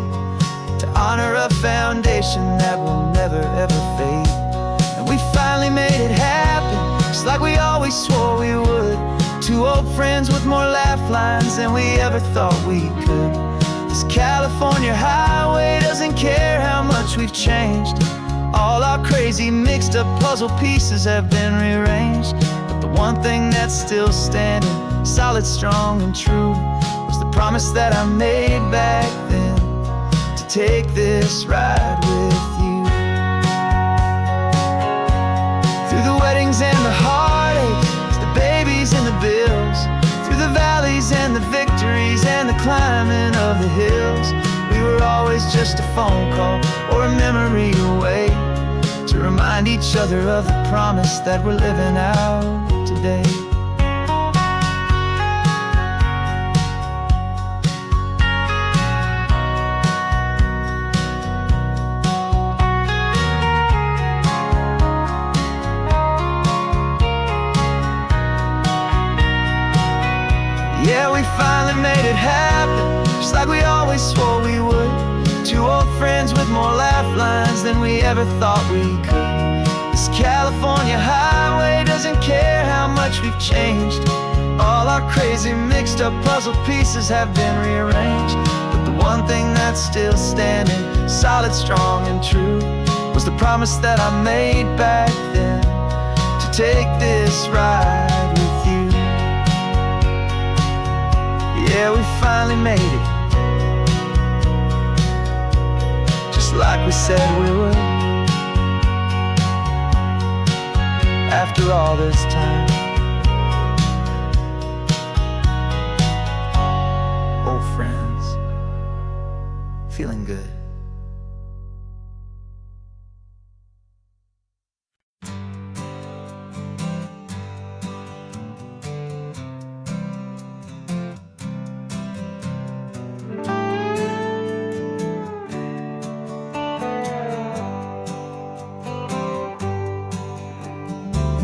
Speaker 2: to honor a foundation that will never ever fade. And we finally made it happen, just like we always swore we would. Two old friends with more laugh lines than we ever thought we could. This California highway doesn't doesn't care how much we've changed. All our crazy mixed up puzzle pieces have been rearranged, but the one thing that's still standing, solid, strong, and true, was the promise that I made back then, to take this ride with you. Through the weddings and the heartaches, the babies and the bills, through the valleys and the victories and the climbing of the hills, we were always just a phone call or a memory away, to remind each other of the promise that we're living out today. Yeah, we finally made it happen, just like we always swore we would. Two old friends with more laugh lines than we ever thought we could. This California highway doesn't care how much we've changed. All our crazy mixed up puzzle pieces have been rearranged, but the one thing that's still standing, solid, strong, and true, was the promise that I made back then, to take this ride with you. Yeah, we finally made it, just like we said we would. After all this time, old friends, feeling good.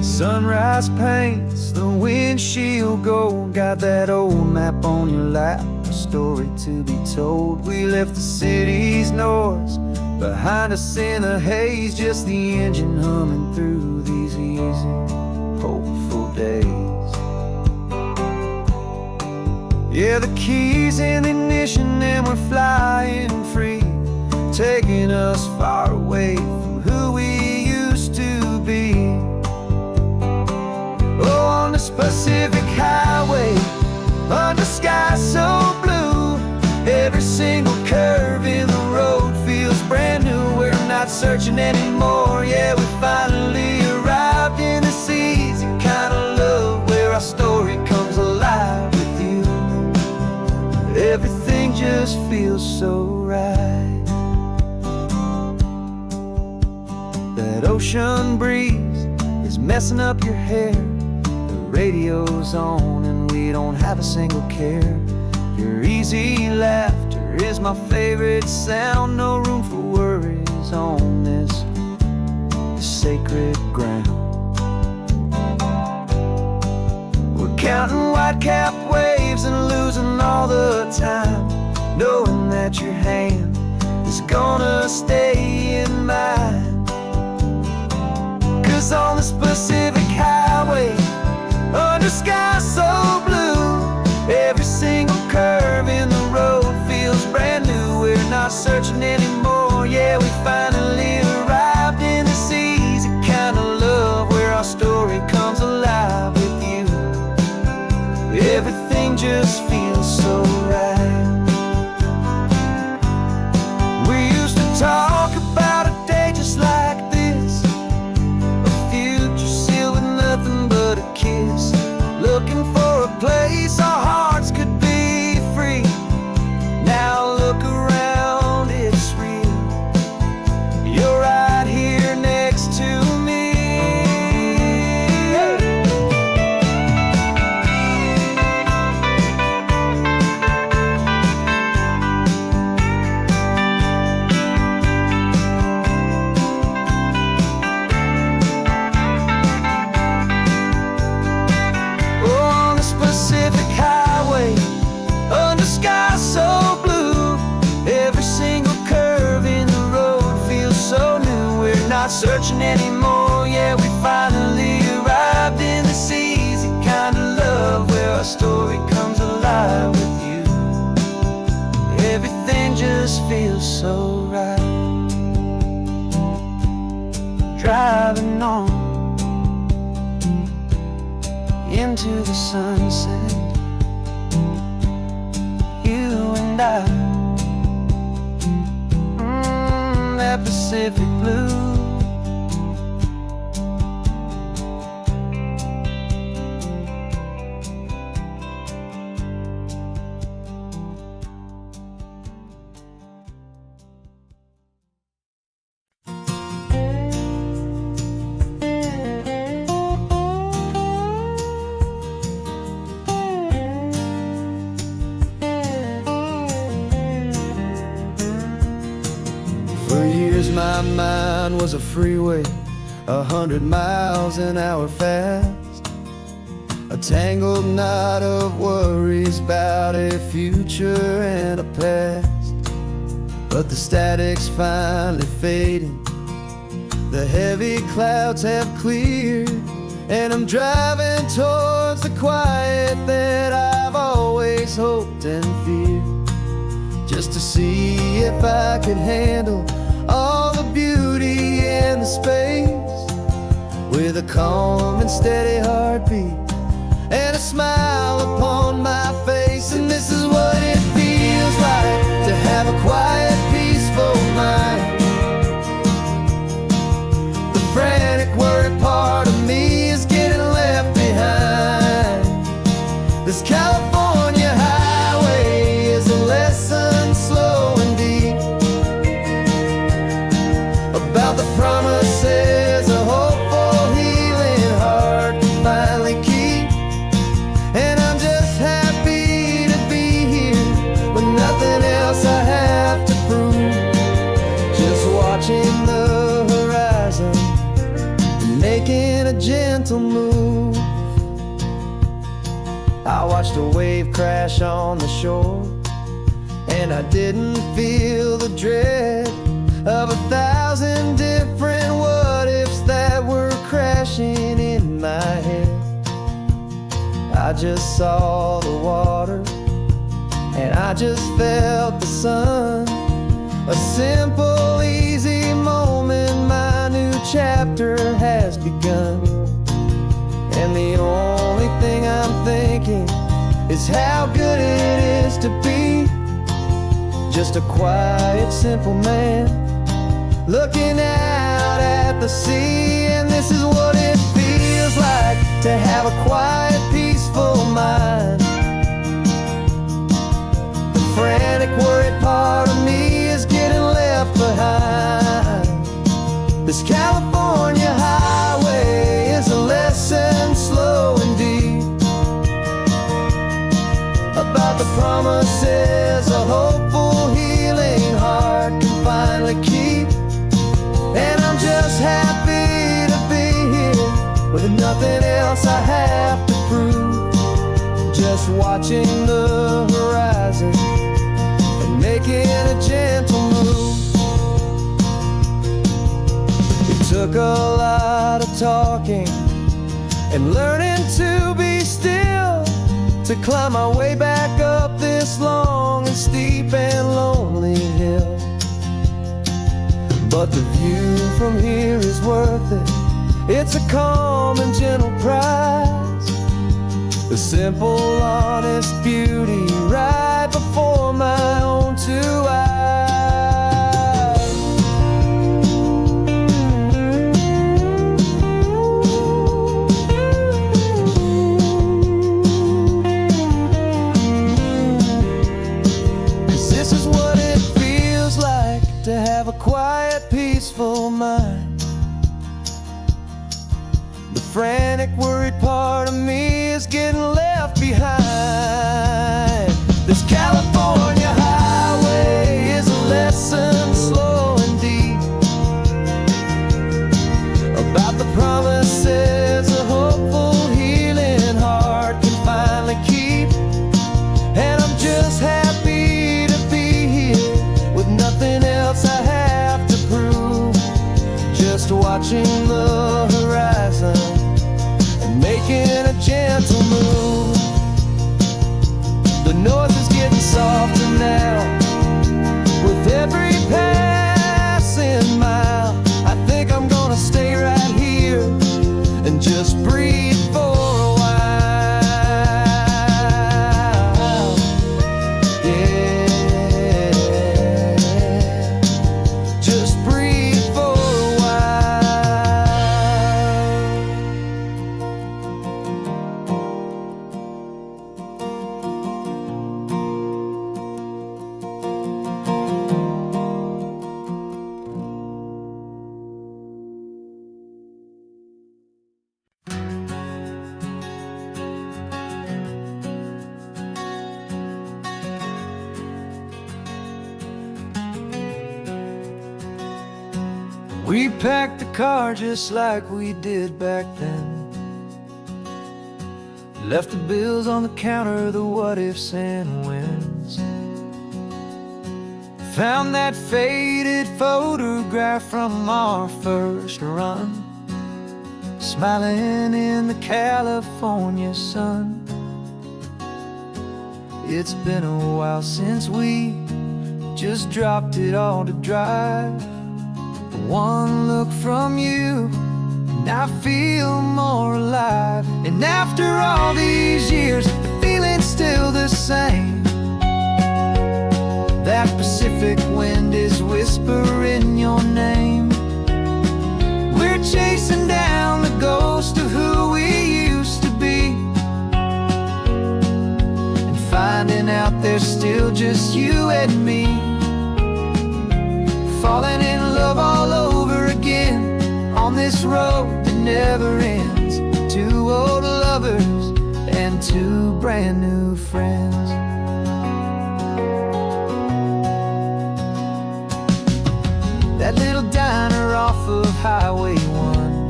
Speaker 2: Sunrise paints the windshield gold, got that old map on your lap, a story to be told. We left the city's noise behind us in the haze, just the engine humming through these easy, hopeful days. Yeah, the keys in the ignition and we're flying free, taking us far away from who we used to be. Oh, on this Pacific highway, under sky so blue, every single curve in the road feels brand new. We're not searching anymore, yeah, we finally arrived in this easy kind of love, where our story comes alive with you. Everything just feels so right. That ocean breeze is messing up your hair, radio's on and we don't have a single care. Your easy laughter is my favorite sound, no room for worries on this sacred ground. We're counting white-capped waves and losing all the time, knowing that your hand is gonna stay in mine. 'Cause on this Pacific highway, under sky so blue, every single curve in the road feels brand new. We're not searching anymore, yeah, we finally arrived in this easy kind of love, where our story comes alive with you. Everything just feels so right. We used to talk about a day just like this, a future sealed with nothing but a kiss, looking for a place our hearts could be free. Now look around, it's real. You're right here next to me. On the Pacific highway, under sky so blue, every single curve in the road feels so new. We're not searching anymore, yeah, we finally arrived in this easy kind of love, where our story comes alive with you. Everything just feels so right.
Speaker 1: driving on into the sunset. You and I, that Pacific blue.
Speaker 2: For years my mind was a freeway, 100 miles an hour fast, a tangled knot of worries about a future and a past. But the static's finally fading, the heavy clouds have cleared, and I'm driving towards the quiet that I've always hoped and feared, just to see if I could handle all the beauty and the space, with a calm and steady heartbeat and a smile upon my face. And this is what it feels like to have a quiet, peaceful mind. The frantic, worried part of me is getting left behind. This California highway is a lesson slow and deep about the promises a hopeful, healing heart can finally keep. And I'm just happy to be here with nothing else I have to prove, just watching the horizon and making a gentle move. I watched a wave crash on the shore, and I didn't feel the dread of 1,000 different what-ifs that were crashing in my head. I just saw the water, and I just felt the sun. A simple, easy moment, my new chapter has begun. And the only thing I'm thinking is how good it is to be just a quiet, simple man looking out at the sea. And this is what it feels like to have a quiet, peaceful mind. The frantic, worried part of me is getting left behind. This California highway is a lesson slow and deep about the promises a hopeful, healing heart can finally keep. And I'm just happy to be here with nothing else I have to prove, just watching the horizon and making a gentle move. It took a lot of talking and learning to be still to climb my way back up this long and steep and lonely hill. But the view from here is worth it. It's a calm and gentle prize, the simple, honest beauty right before my own two eyes. To have a quiet, peaceful mind. The frantic, worried part of me is getting left behind. This California highway is a lesson slow and deep about the promises a hopeful, healing heart can finally keep. And I'm just happy to be here with nothing else I have to prove, just watching the horizon and making a gentle move. The noise is getting softer now with every passing mile. I think I'm gonna stay
Speaker 1: We packed the car just like we did back then. Left the bills on the counter, the what ifs and whens. Found that faded photograph from our first run, smiling in the California sun. It's been a while since we just dropped it all to drive. One look from you and I feel more alive. And after all these years, the feeling's still the same. That Pacific wind is whispering your name. We're chasing down the ghost of who we used to be, and finding out there's still just you and me. Falling in love all over again on this road that never ends. Two old lovers and two brand new friends. That little diner off of Highway 1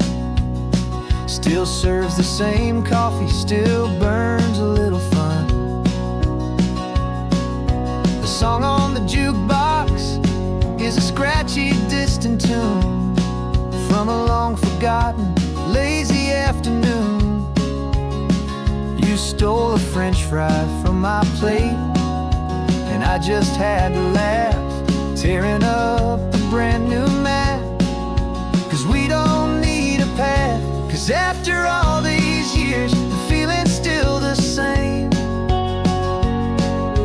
Speaker 1: still serves the same coffee, still burns a little fun. The song on the jukebox is a scratchy, distant tune from a long-forgotten, lazy afternoon. You stole a French fry from my plate, and I just had to laugh, tearing up a brand new map. 'Cause we don't need a path, 'cause after all these years, the feeling's still the same.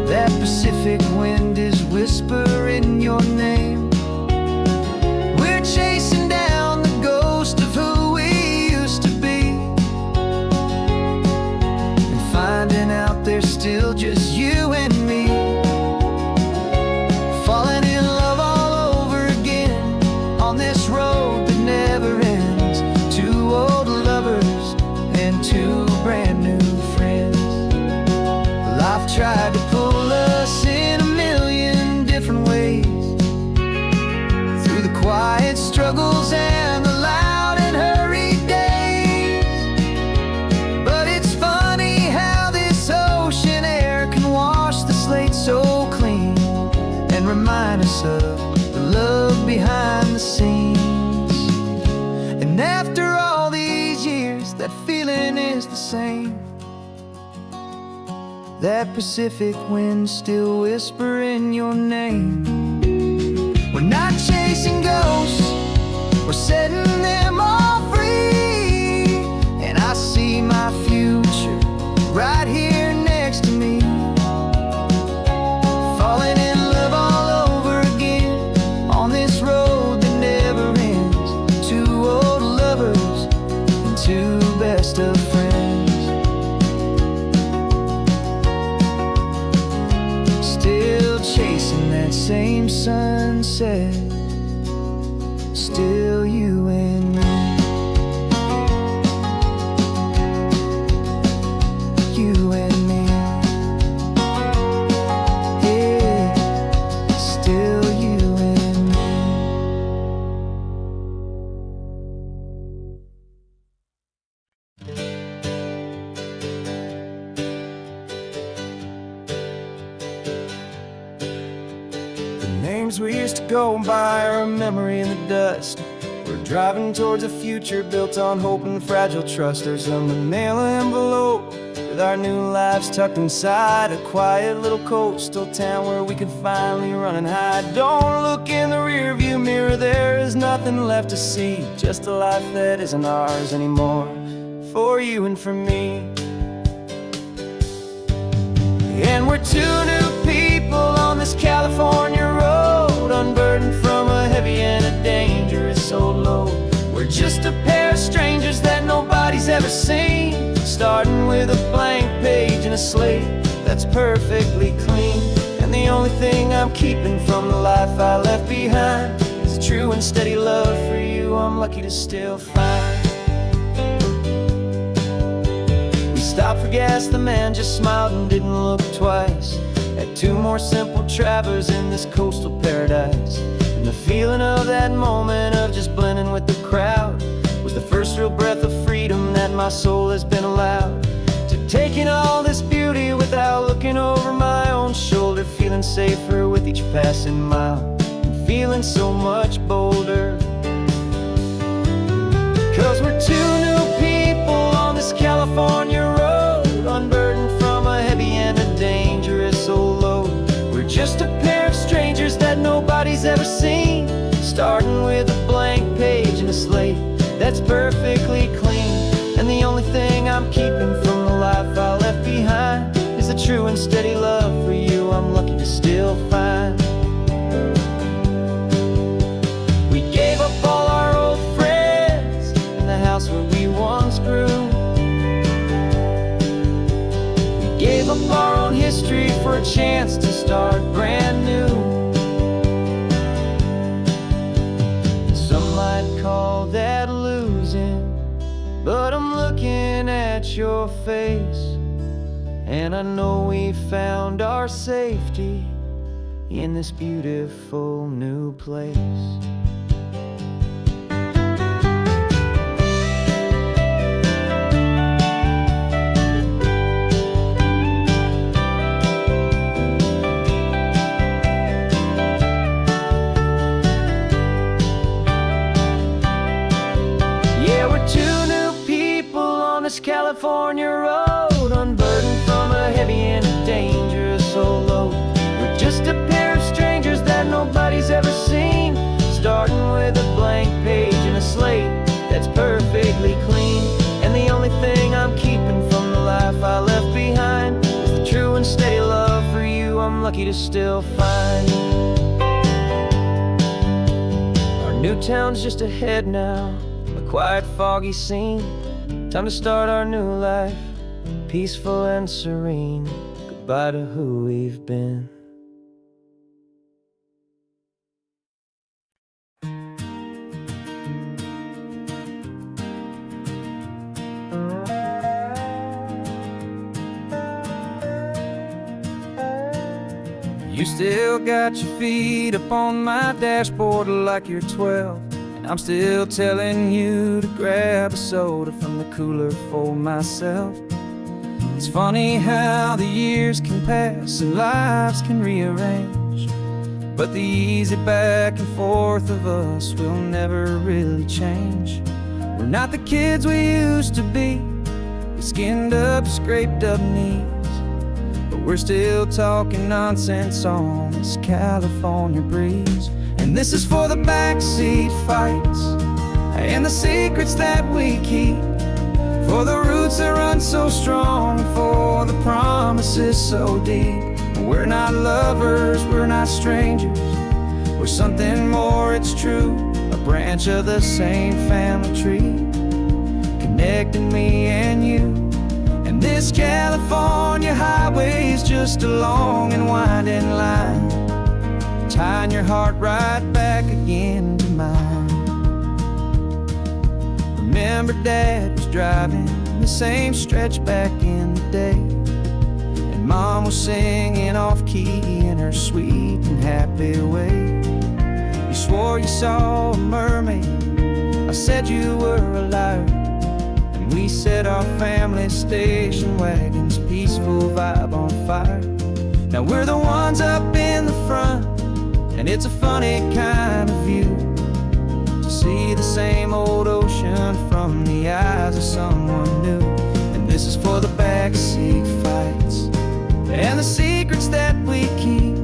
Speaker 1: That Pacific wind is whispering your name. We're chasing down the ghost of who we used to be, and finding out there's still just you and me. Falling in love all over again on this road that never ends. Two old lovers and two brand new friends. Life tried to pull us in a million different ways, through the quiet struggles and the loud and hurried days. But it's funny how this ocean air can wash the slate so clean, and remind us of the love behind the scenes. And after all these years, that feeling is the same. That Pacific wind still whispering your name. We're not chasing ghosts, we're setting them all free. And I see my future right here next to me. Falling in love all over again on this road that never ends. Two old lovers and two best of friends. Still chasing that same sunset, still you and me. You and me. Yeah, still you and me. Names we used to go by are a memory in the dust. We're driving towards a future built on hope and fragile trust. There's a manila envelope with our new lives tucked inside, a quiet little coastal town where we can finally run and hide. Don't look in the rearview mirror, there is nothing left to see, just a life that isn't ours anymore, for you and for me. And we're two new people on this California road, unburdened from a heavy and a dangerous old load. We're just a pair of strangers that nobody's ever seen, starting with a blank page and a slate that's perfectly clean. And the only thing I'm keeping from the life I left behind is a true and steady love for you I'm lucky to still find. We stopped for gas, the man just smiled and didn't look twice. Had two more simple travelers in this coastal paradise. the feeling of that moment of just blending with the crowd was the first real breath of freedom that my soul has been allowed to take in all this beauty without looking over my own shoulder, feeling safer with each passing mile and feeling so much bolder. 'Cause we're two new people on this California road, unburdened from a heavy and a dangerous old load. We're just a pair of strangers that nobody's ever seen, starting with a blank page and a slate that's perfectly clean. And the only thing I'm keeping from the life I left behind is the true and steady love for you I'm lucky to still find. We gave up all our old friends in the house where we once grew. We gave up our own history for a chance to start brand new. Some might call that losing, but I'm looking at your face, and I know we found our safety in this beautiful new place. This California road, unburdened from a heavy and a dangerous old load. We're just a pair of strangers that nobody's ever seen, starting with a blank page and a slate that's perfectly clean. And the only thing I'm keeping from the life I left behind is the true and steady love for you I'm lucky to still find. Our new town's just ahead now, a quiet, foggy scene. Time to start our new life, peaceful and serene. Goodbye to who we've been. You still got your feet up on my dashboard like you're 12. I'm still telling you to grab a soda from the cooler for myself. It's funny how the years can pass and lives can rearrange, but the easy back and forth of us will never really change. We're not the kids we used to be, with skinned up, scraped up knees, but we're still talking nonsense on this California breeze. And this is for the backseat fights and the secrets that we keep, for the roots that run so strong, for the promises so deep. We're not lovers, we're not strangers, we're something more, it's true. A branch of the same family tree, connecting me and you. And this California highway is just a long and winding line, tying your heart right back again to mine. Remember Dad was driving the same stretch back in the day, and Mom was singing off-key in her sweet and happy way. You swore you saw a mermaid, I said you were a liar, and we set our family station wagon's peaceful vibe on fire. Now we're the ones up in the front, and it's a funny kind of view to see the same old ocean from the eyes of someone new. And this is for the backseat fights and the secrets that we keep,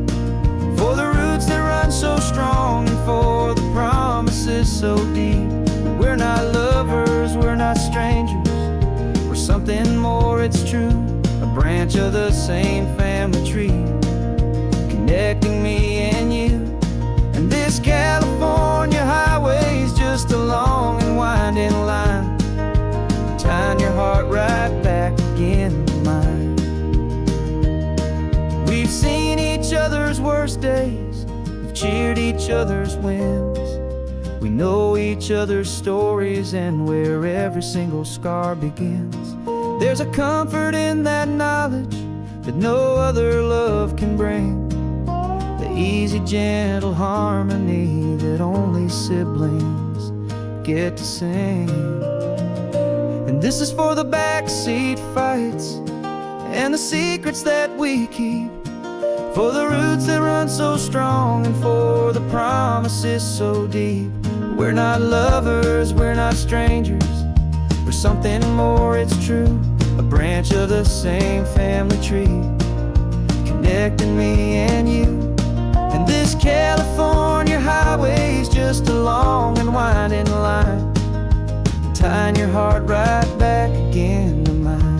Speaker 1: for the roots that run so strong and for the promises so deep. We're not lovers, we're not strangers, we're something more, it's true. A branch of the same family tree, connecting me and you. And this California highway is just a long and winding line, tying your heart right back again to mine. We've seen each other's worst days, we've cheered each other's wins. We know each other's stories and where every single scar begins. There's a comfort in that knowledge that no other love can bring. The easy, gentle harmony that only siblings get to sing. And this is for the backseat fights and the secrets that we keep, for the roots that run so strong and for the promises so deep. We're not lovers, we're not strangers, we're something more, it's true. A branch of the same family tree, connecting me and you. And this California highway's just a long and winding line, tying your heart right back again to mine.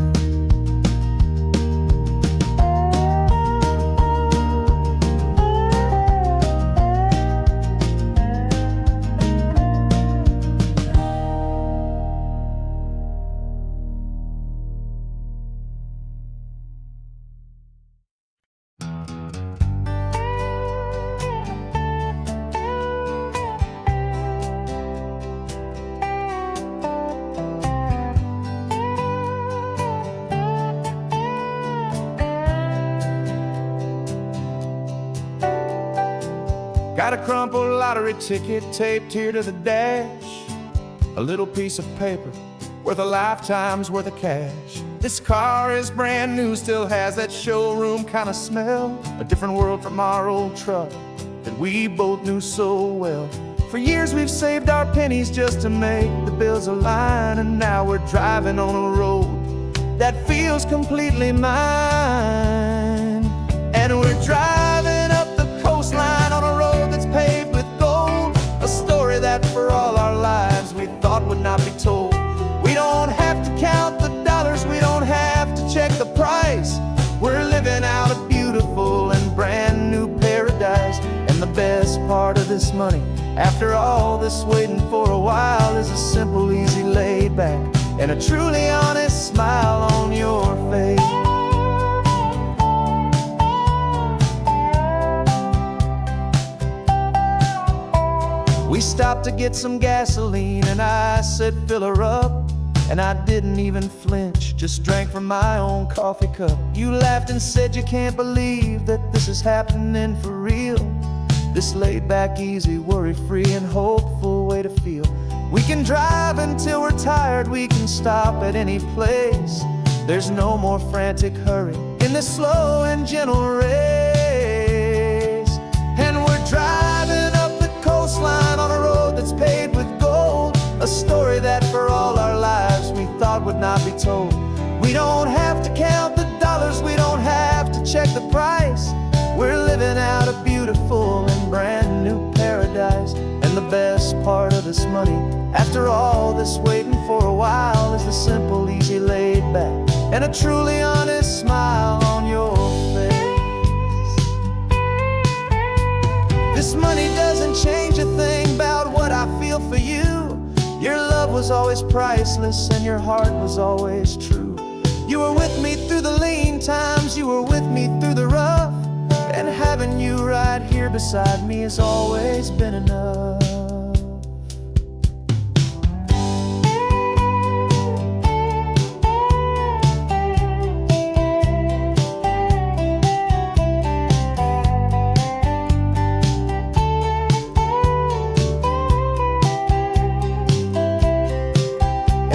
Speaker 2: Got a crumpled lottery ticket taped here to the dash, a little piece of paper worth a lifetime's worth of cash. This car is brand new, still has that showroom kind of smell, a different world from our old truck that we both knew so well. For years we've saved our pennies just to make the bills align, and now we're driving on a road that feels completely mine. And we're driving up the coastline on a road that's paved with gold, a story that for all our lives we thought would not be told. We don't have to count the dollars, we don't have to check the price. We're living out a beautiful and brand new paradise. And the best part of this money, after all this waiting for a while, is a simple, easy, laid back, and a truly honest smile on your face. We stopped to get some gasoline and I said fill her up, and I didn't even flinch, just drank from my own coffee cup. You laughed and said you can't believe that this is happening for real. This laid back, easy, worry-free and hopeful way to feel. We can drive until we're tired, we can stop at any place. There's no more frantic hurry in this slow and gentle race. And we're driving up the coastline on a road that's paved with gold, a story that for all our lives we thought would not be told. We don't have to count the dollars, we don't have to check the price. We're living out a beautiful and brand new paradise. And the best part of this money, after all this waiting for a while, is the simple, easy, laid back, and a truly honest smile on your face. This money doesn't change a thing about what I feel for you. Your love was always priceless and your heart was always true. You were with me through the lean times, you were with me through the rough, and having you right here beside me has always been enough.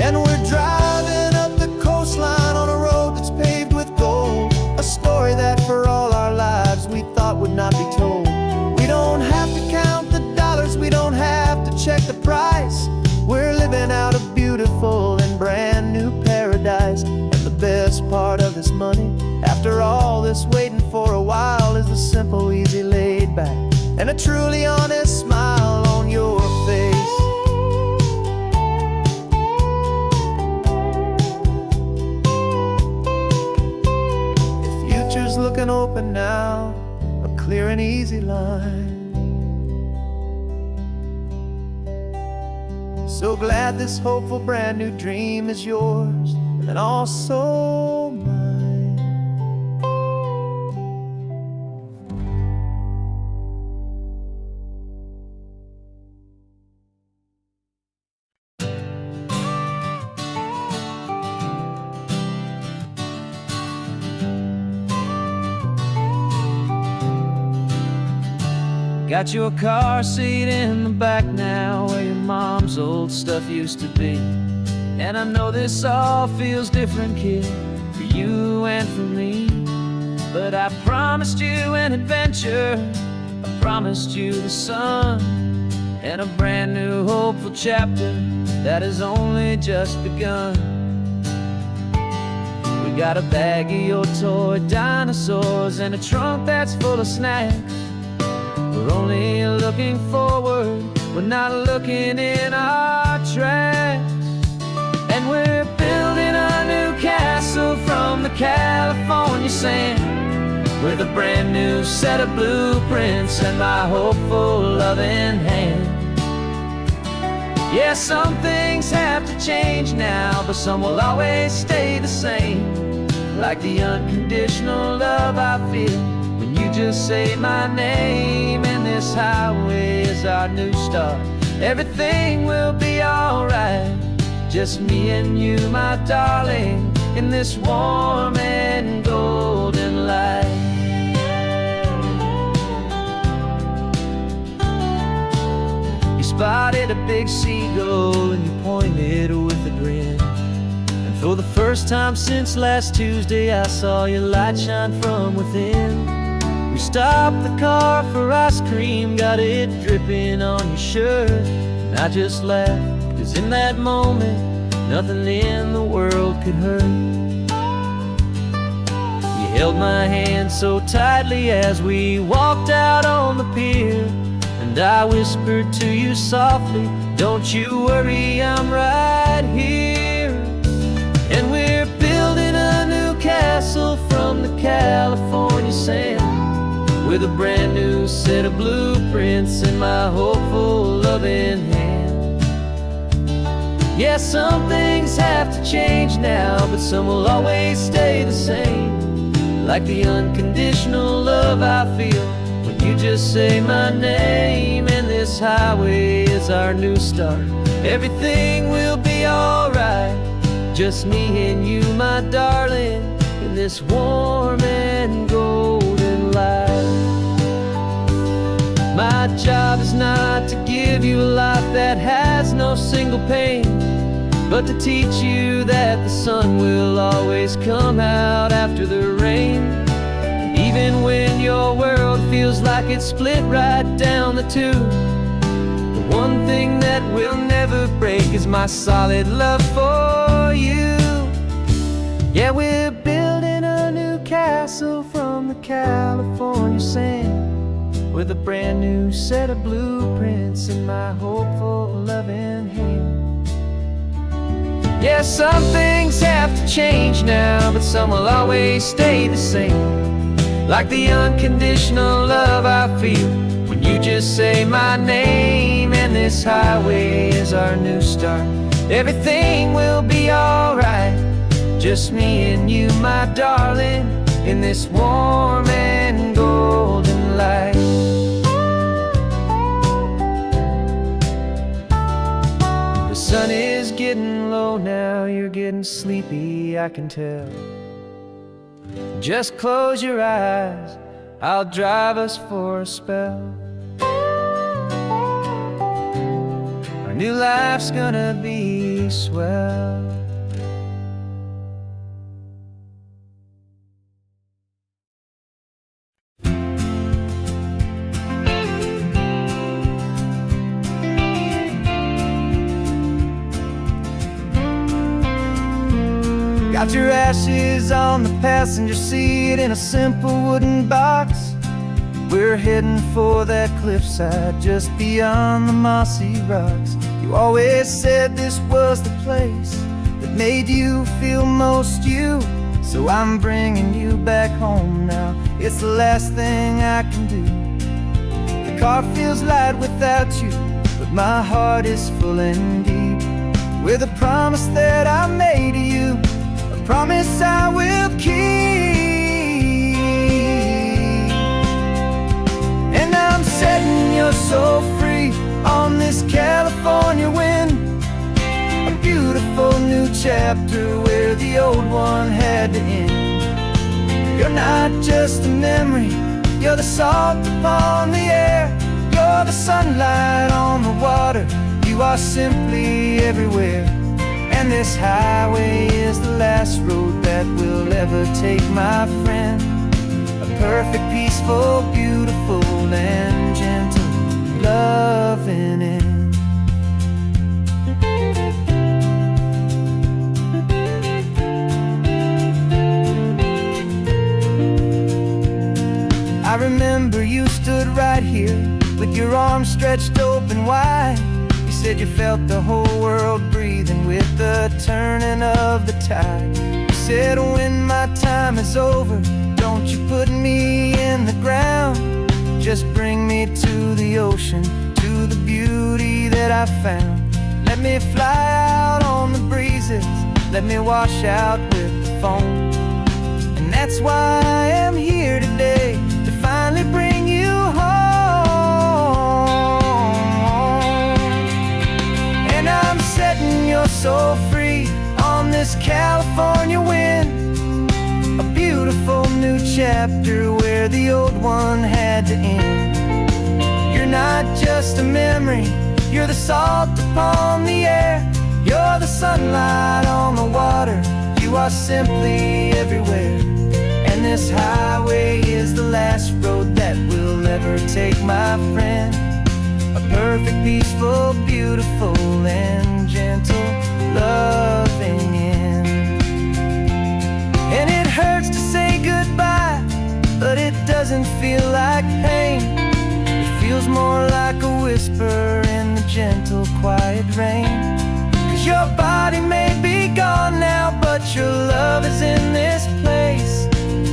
Speaker 2: And we're driving up the coastline on a road that's paved with gold, a story that for all our lives we thought would not be told. We don't have to count the dollars, we don't have to check the price. We're living out a beautiful and brand new paradise. And the best part of this money, after all this waiting for a while, is the simple, easy, laid back, and a truly honest smile on your face. The future's looking open now, a clear and easy line. So glad this hopeful brand new dream is yours and also mine.
Speaker 1: Got your car seat in the back now, where your mom's old stuff used to be. And I know this all feels different, kid, for you and for me. But I promised you an adventure, I promised you the sun, and a brand new hopeful chapter that has only just begun. We got a bag of your toy dinosaurs and a trunk that's full of snacks. We're only looking forward, we're not looking in our tracks. And we're building a new castle from the California sand, with a brand new set of blueprints and my hopeful loving hand. Yeah, some things have to change now, but some will always stay the same. Like the unconditional love I feel when you just say my name. And this highway is our new start. Everything will be alright, just me and you, my darling, in this warm and golden light. You spotted a big seagull and you pointed with a grin. And for the first time since last Tuesday, I saw your light shine from within. We stopped the car for ice cream, got it dripping on your shirt. And I just laughed, 'cause in that moment, nothing in the world could hurt. You held my hand so tightly as we walked out on the pier, and I whispered to you softly, don't you worry, I'm right here. And we're building a new castle from the California sand, with a brand new set of blueprints in my hopeful loving hand. Yeah, some things have to change now, but some will always stay the same. Like the unconditional love I feel when you just say my name. And this highway is our new start. Everything will be alright, just me and you, my darling, in this warm and golden light. My job is not to give you a life that has no single pain, but to teach you that the sun will always come out after the rain. And even when your world feels like it's split right down the two, the one thing that will never break is my solid love for you. Yeah, we're building a new castle from the California sand, with a brand new set of blueprints in my hopeful loving hand. Yeah, some things have to change now, but some will always stay the same. Like the unconditional love I feel when you just say my name. And this highway is our new start. Everything will be alright, just me and you, my darling, in this warm and golden light. The sun is getting low now, you're getting sleepy, I can tell. Just close your eyes, I'll drive us for a spell. Our new life's gonna be swell. Got your ashes on the passenger seat in a simple wooden box. We're heading for that cliffside just beyond the mossy rocks. You always said this was the place that made you feel most you, so I'm bringing you back home now. It's the last thing I can do. The car feels light without you, but my heart is full and deep with a promise that I made to you, a promise I will keep. And I'm setting your soul free on this California wind, a beautiful new chapter where the old one had to end. You're not just a memory, you're the salt upon the air, You're the sunlight on the water, you are simply everywhere. And this highway is the last road that we'll ever take, my friend. A perfect, peaceful, beautiful, and gentle, loving end. I remember you stood right here with your arms stretched open wide. You said you felt the whole world breathing with the turning of the tide. You said, when my time is over, don't you put me in the ground. Just bring me to the ocean, to the beauty that I found. Let me fly out on the breezes, let me wash out with the foam. And that's why I am here today, to finally bring you home. And I'm setting your soul free on this California wind. A beautiful new chapter where the old one had to end. You're not just a memory, you're the salt upon the air. You're the sunlight on the water, you are simply everywhere. And this highway is the last road that we'll ever take, my friend. A perfect, peaceful, beautiful, and gentle, loving end. And it hurts to say goodbye, but it doesn't feel like pain. It feels more like a whisper in the gentle, quiet rain. 'Cause your body may be gone now, but your love is in this place.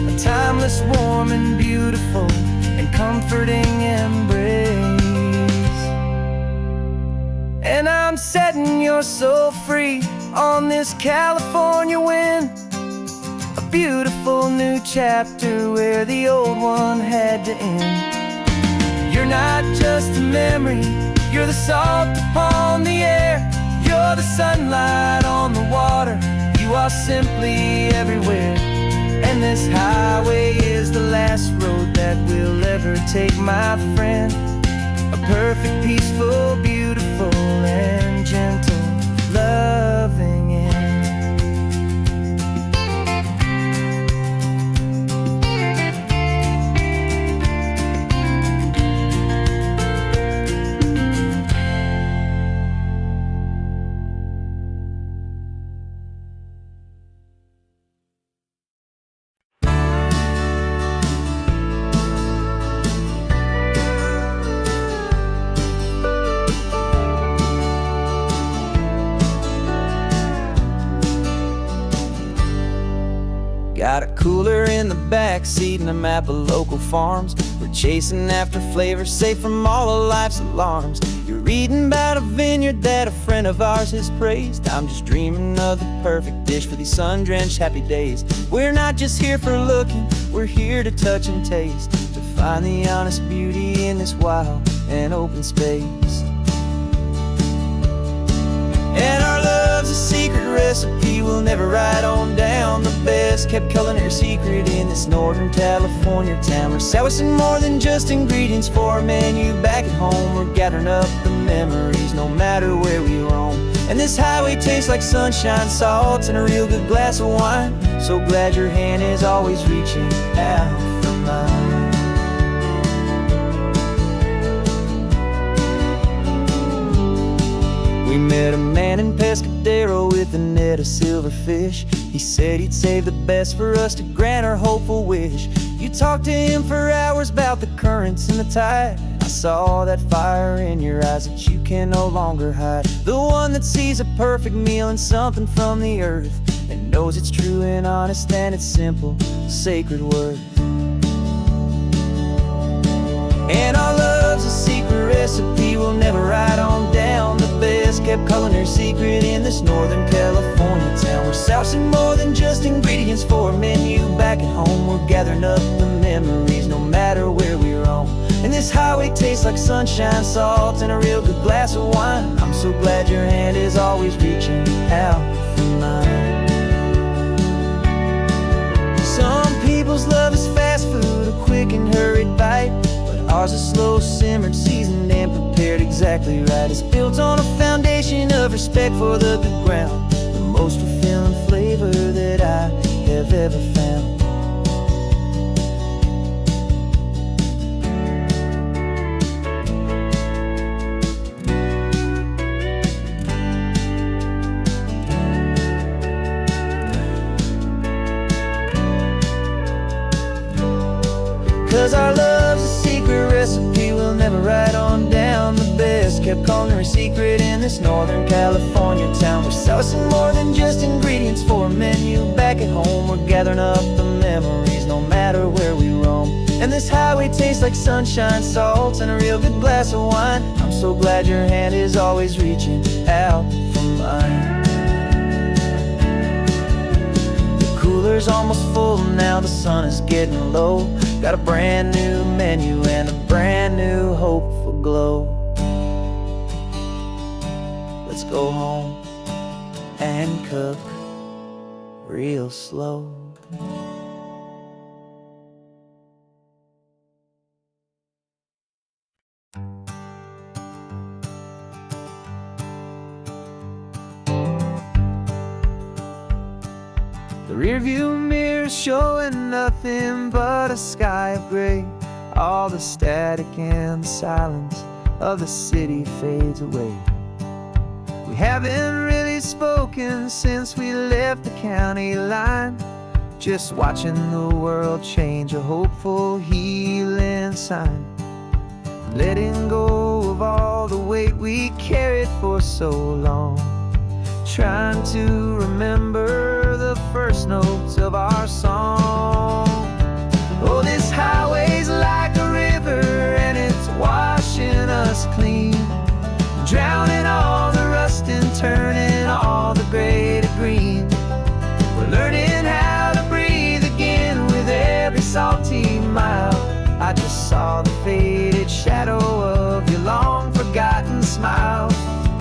Speaker 1: A timeless, warm, and beautiful, and comforting embrace. And I'm setting your soul free on this California wind. A beautiful new chapter where the old one had to end. You're not just a memory, you're the salt upon the air. You're the sunlight on the water, you are simply everywhere. And this highway is the last road that we'll ever take, my friend. A perfect, peaceful, beautiful, and gentle, loving end. Got a cooler in the back seat and a map of local farms. We're chasing after flavors safe from all of life's alarms. You're reading about a vineyard that a friend of ours has praised. I'm just dreaming of the perfect dish for these sun-drenched happy days. We're not just here for looking, we're here to touch and taste, to find the honest beauty in this wild and open space. And our love's a secret recipe we'll never write on down. The best kept culinary secret in this Northern California town. We're sourcing more than just ingredients for a menu back at home. We're gathering up the memories no matter where we roam. And this highway tastes like sunshine, salt, and a real good glass of wine. So glad your hand is always reaching out for mine. We met a man in Pescadero with a net of silverfish. He said he'd save the best for us to grant our hopeful wish. You talked to him for hours about the currents and the tide. I saw that fire in your eyes that you can no longer hide. The one that sees a perfect meal in something from the earth, and knows it's true and honest and it's simple, sacred worth. And our love's a secret recipe we'll never write on down. The best kept culinary secret in this Northern California town. We're sourcing more than just ingredients for a menu back at home. We're gathering up the memories no matter where we roam. And this highway tastes like sunshine, salt, and a real good glass of wine. I'm so glad your hand is always reaching out for mine. Some people's love is fast food, a quick and hurried bite, but ours is slow simmered, seasoned, exactly right. It's built on a foundation of respect for the good ground, the most fulfilling flavor that I have ever found. Cause our love's a secret recipe we'll never write on down. The best kept culinary secret in this Northern California town. We're sourcing more than just ingredients for a menu. Back at home we're gathering up the memories, no matter where we roam. And this highway tastes like sunshine, salt, and a real good glass of wine. I'm so glad your hand is always reaching out for mine. The cooler's almost full now, the sun is getting low. Got a brand new menu and a brand new hopeful glow. Let's go home and cook real slow. The rearview mirror's showing nothing but a sky of gray. All the static and the silence of the city fades away. We haven't really spoken since we left the county line, just watching the world change, a hopeful healing sign. Letting go of all the weight we carried for so long, trying to remember the first notes of our song. Oh, this highway's like a river and it's washing us clean, drowning all the rust and turning all the gray to green. We're learning how to breathe again with every salty mile. I just saw the faded shadow of your long forgotten smile.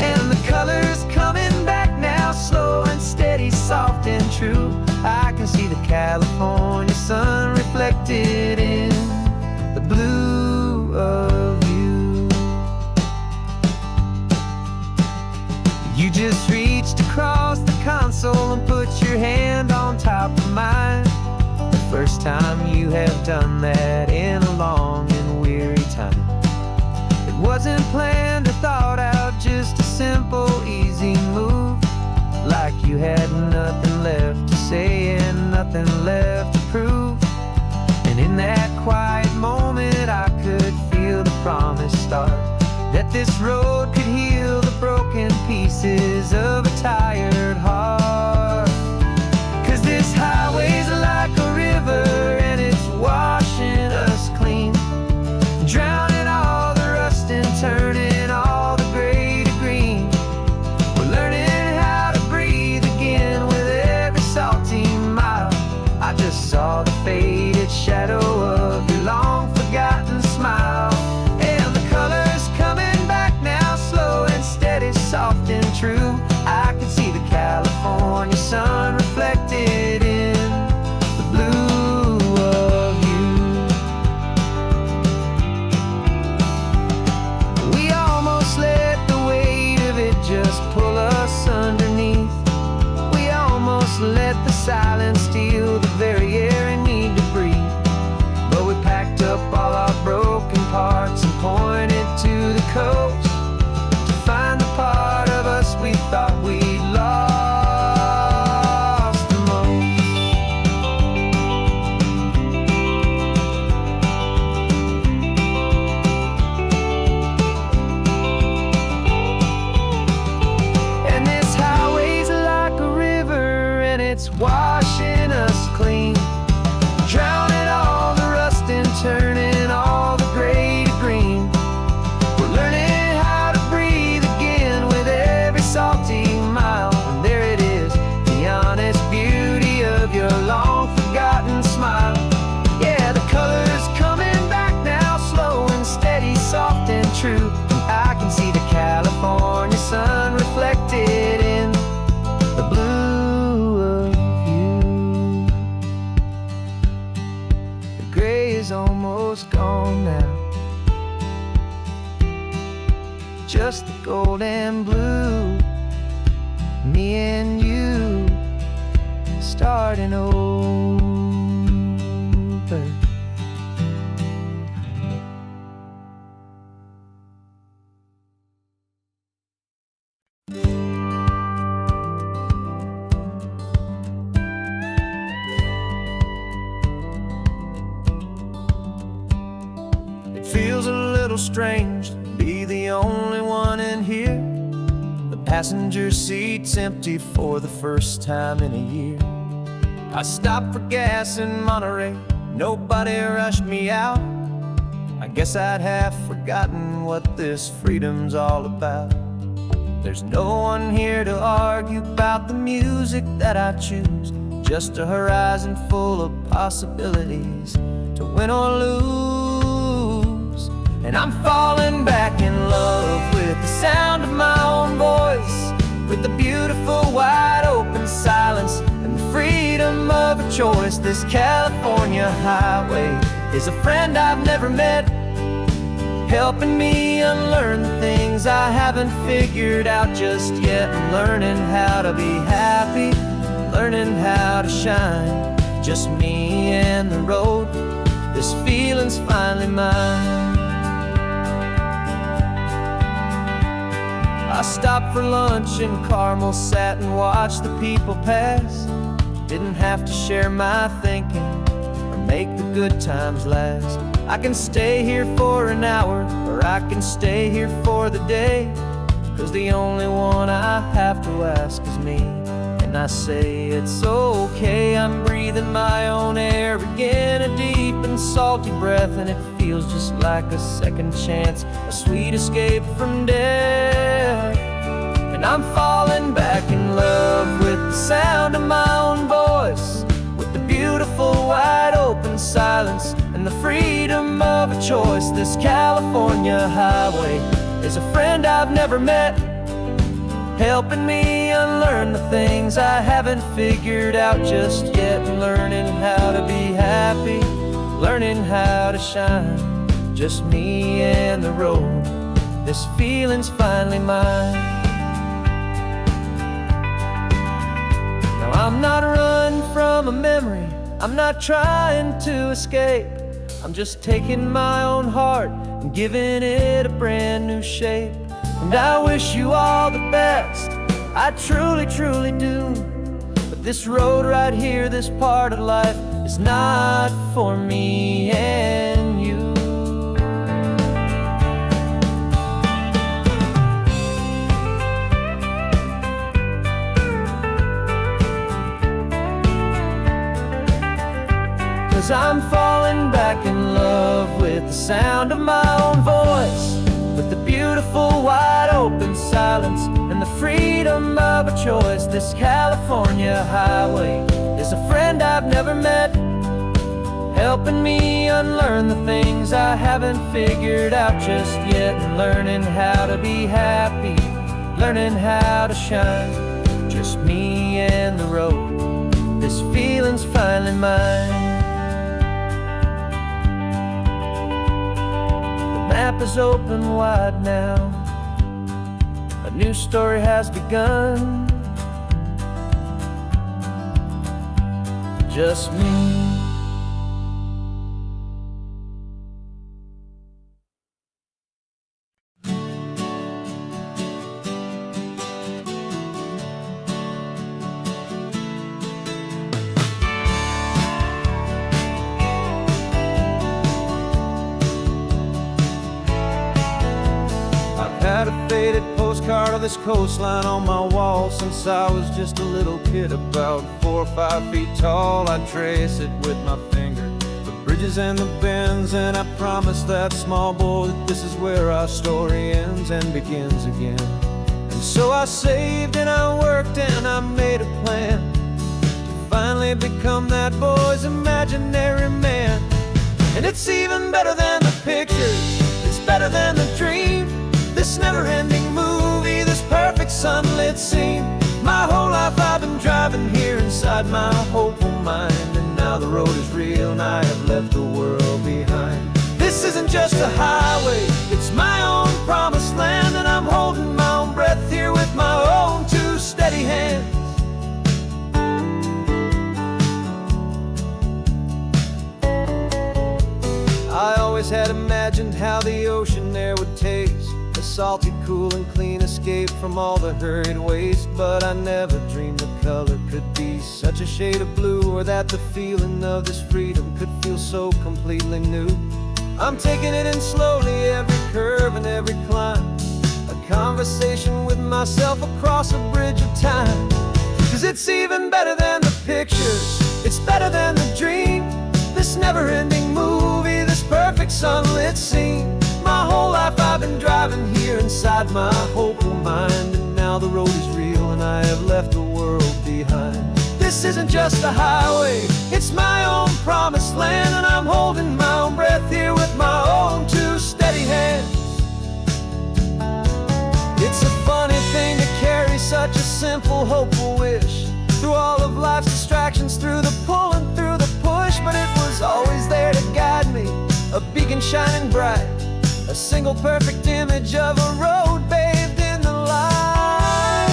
Speaker 1: And the colors coming back now, slow and steady, soft and true. I can see the California sun reflected in the blue of you. You just reached across the console and put your hand on top of mine. The first time you have done that in a long and weary time. It wasn't planned or thought out, just a simple, easy move. Like you had nothing left to say and nothing left to prove. And in that quiet moment I could feel the promise start, that this road could heal the broken pieces of a tired heart. Cause this highway's like a river and it's washing us clean, drowning all the rust and turning all the gray to green. We're learning how to breathe again with every salty mile. I just saw the faded shadow of your long forgotten smile. And the colors coming back now, slow and steady, soft and true. I can see the California sun reflected in the blue of you. We almost let the weight of it just pull us underneath. We almost let the silence steal the very air I need to breathe. But we packed up all our broken parts and pointed to the coast to find the part of us we thought we'd lost the most. And this highway's like a river and it's washing us clean, drowning all the rust and turning all the gray to green. We're learning how to breathe again with every salty mile. And there it is, the honest beauty of your long forgotten smile. Yeah, the colors coming back now, slow and steady, soft and true. I can see the California sun reflected in the blue of you. starting over. It feels a little strange to be the only one in here. The passenger seat's empty for the first time in a year. I stopped for gas in Monterey, nobody rushed me out. I guess I'd have forgotten what this freedom's all about. There's no one here to argue about the music that I choose, just a horizon full of possibilities to win or lose. And I'm falling back in love with the sound of my own voice, with the beautiful wide open silence and the freedom of a choice. This California highway is a friend I've never met, helping me unlearn the things I haven't figured out just yet. I'm learning how to be happy, learning how to shine, just me and the road. This feeling's finally mine. I stopped for lunch in Carmel, sat and watched the people pass. Didn't have to share my thinking or make the good times last. I can stay here for an hour, or I can stay here for the day, 'cause the only one I have to ask is me. And I say it's okay, I'm breathing my own air again, a deep and salty breath, and it feels just like a second chance, a sweet escape from death. And I'm falling back in love with the sound of my own voice, with the beautiful wide open silence and the freedom of a choice. This California highway is a friend I've never met, helping me unlearn the things I haven't figured out just yet. Learning how to be happy, learning how to shine, just me and the road. This feeling's finally mine. Now I'm not running from a memory, I'm not trying to escape. I'm just taking my own heart and giving it a brand new shape. And I wish you all the best, I truly, truly do. But this road right here, this part of life, is not for me and you. Cause I'm falling back in love with the sound of my own voice, with the beautiful wide open silence and the freedom of a choice. This California highway is a friend I've never met, helping me unlearn the things I haven't figured out just yet. And learning how to be happy, learning how to shine, just me and the road. This feeling's finally mine. The map is open wide now, a new story has begun, just me.
Speaker 2: Had a faded postcard of this coastline on my wall since I was just a little kid, about 4 or 5 feet tall. I trace it with my finger, the bridges and the bends, and I promised that small boy that this is where our story ends and begins again. And so I saved and I worked and I made a plan to finally become that boy's imaginary man. And it's even better than the pictures, it's better than the dream, this never-ending movie, this perfect sunlit scene. My whole life I've been driving here inside my hopeful mind, and now the road is real and I have left the world behind. This isn't just a highway, it's my own promised land, and I'm holding my own breath here with my own 2 steady hands. always had imagined how the ocean air would taste, a salty, cool and clean escape from all the hurried waste. But I never dreamed the color could be such a shade of blue, or that the feeling of this freedom could feel so completely new. I'm taking it in slowly, every curve and every climb, a conversation with myself across a bridge of time. 'Cause it's even better than the pictures, it's better than the dream, this never-ending movie, this perfect sunlit scene. My whole life I've been driving here inside my hopeful mind, and now the road is real and I have left the world behind. This isn't just a highway, it's my own promised land, and I'm holding my own breath here with my own two steady hands. It's a funny thing to carry such a simple, hopeful wish through all of life's distractions, through the pull and through the push. But it was always there to guide me, a beacon shining bright, a single perfect image of a road bathed in the light.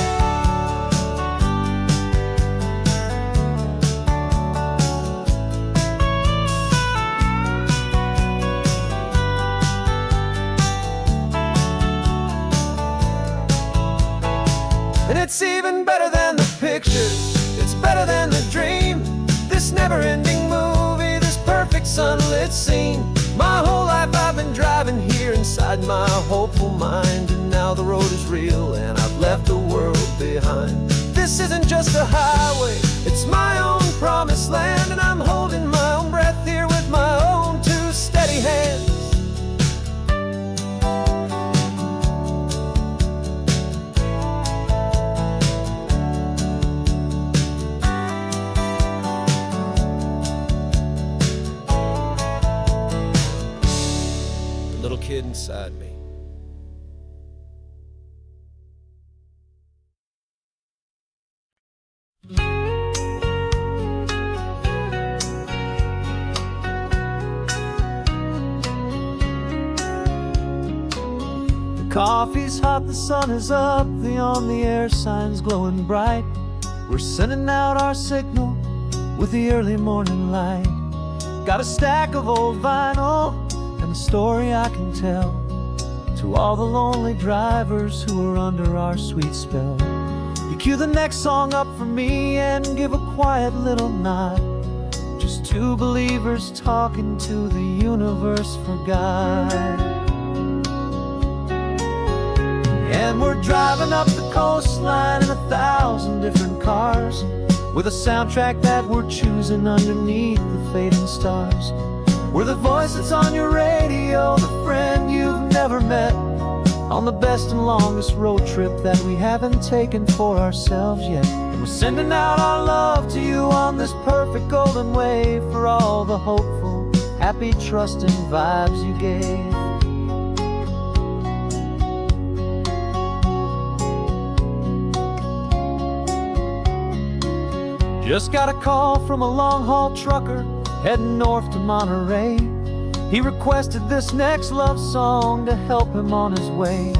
Speaker 2: And it's even better than the pictures, it's better than the dream, this never-ending movie, this perfect sunlit scene. My whole life I've been driving here inside my hopeful mind, and now the road is real and I've left the world behind. This isn't just a highway, it's my own promised land, and I'm holding my own breath here with my own two steady hands. Little kid inside me. The coffee's hot, the sun is up, the on-the-air sign's glowing bright. We're sending out our signal with the early morning light. Got a stack of old vinyl and a story I can tell to all the lonely drivers who are under our sweet spell. You cue the next song up for me and give a quiet little nod, just two believers talking to the universe for God. And we're driving up the coastline in 1,000 different cars, with a soundtrack that we're choosing underneath the fading stars. We're the voice that's on your radio, the friend you've never met, on the best and longest road trip that we haven't taken for ourselves yet. And we're sending out our love to you on this perfect golden wave, for all the hopeful, happy, trusting vibes you gave. Just got a call from a long-haul trucker heading north to Monterey. He requested this next love song to help him on his way.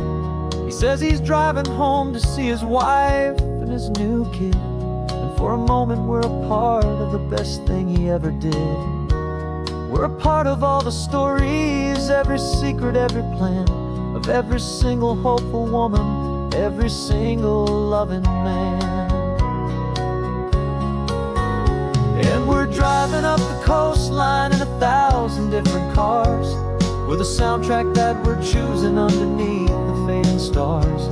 Speaker 2: He says he's driving home to see his wife and his new kid, and for a moment we're a part of the best thing he ever did. We're a part of all the stories, every secret, every plan, of every single hopeful woman, every single loving man. And we're driving up the coastline in 1,000 different cars, with a soundtrack that we're choosing underneath the fading stars.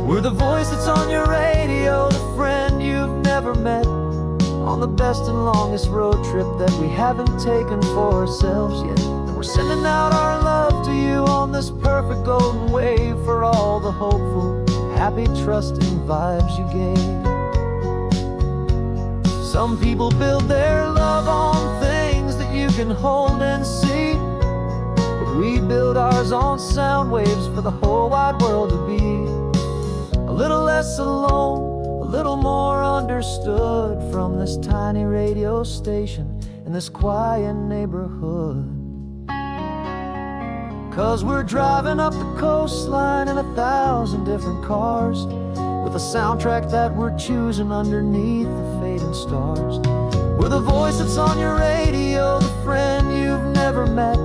Speaker 2: We're the voice that's on your radio, the friend you've never met, on the best and longest road trip that we haven't taken for ourselves yet. And we're sending out our love to you on this perfect golden wave, for all the hopeful, happy, trusting vibes you gave. Some people build their love on things that you can hold and see, but we build ours on sound waves for the whole wide world to be a little less alone, a little more understood, from this tiny radio station in this quiet neighborhood. 'Cause we're driving up the coastline in 1,000 different cars, with a soundtrack that we're choosing underneath the fading stars. We're the voice that's on your radio, the friend you've never met,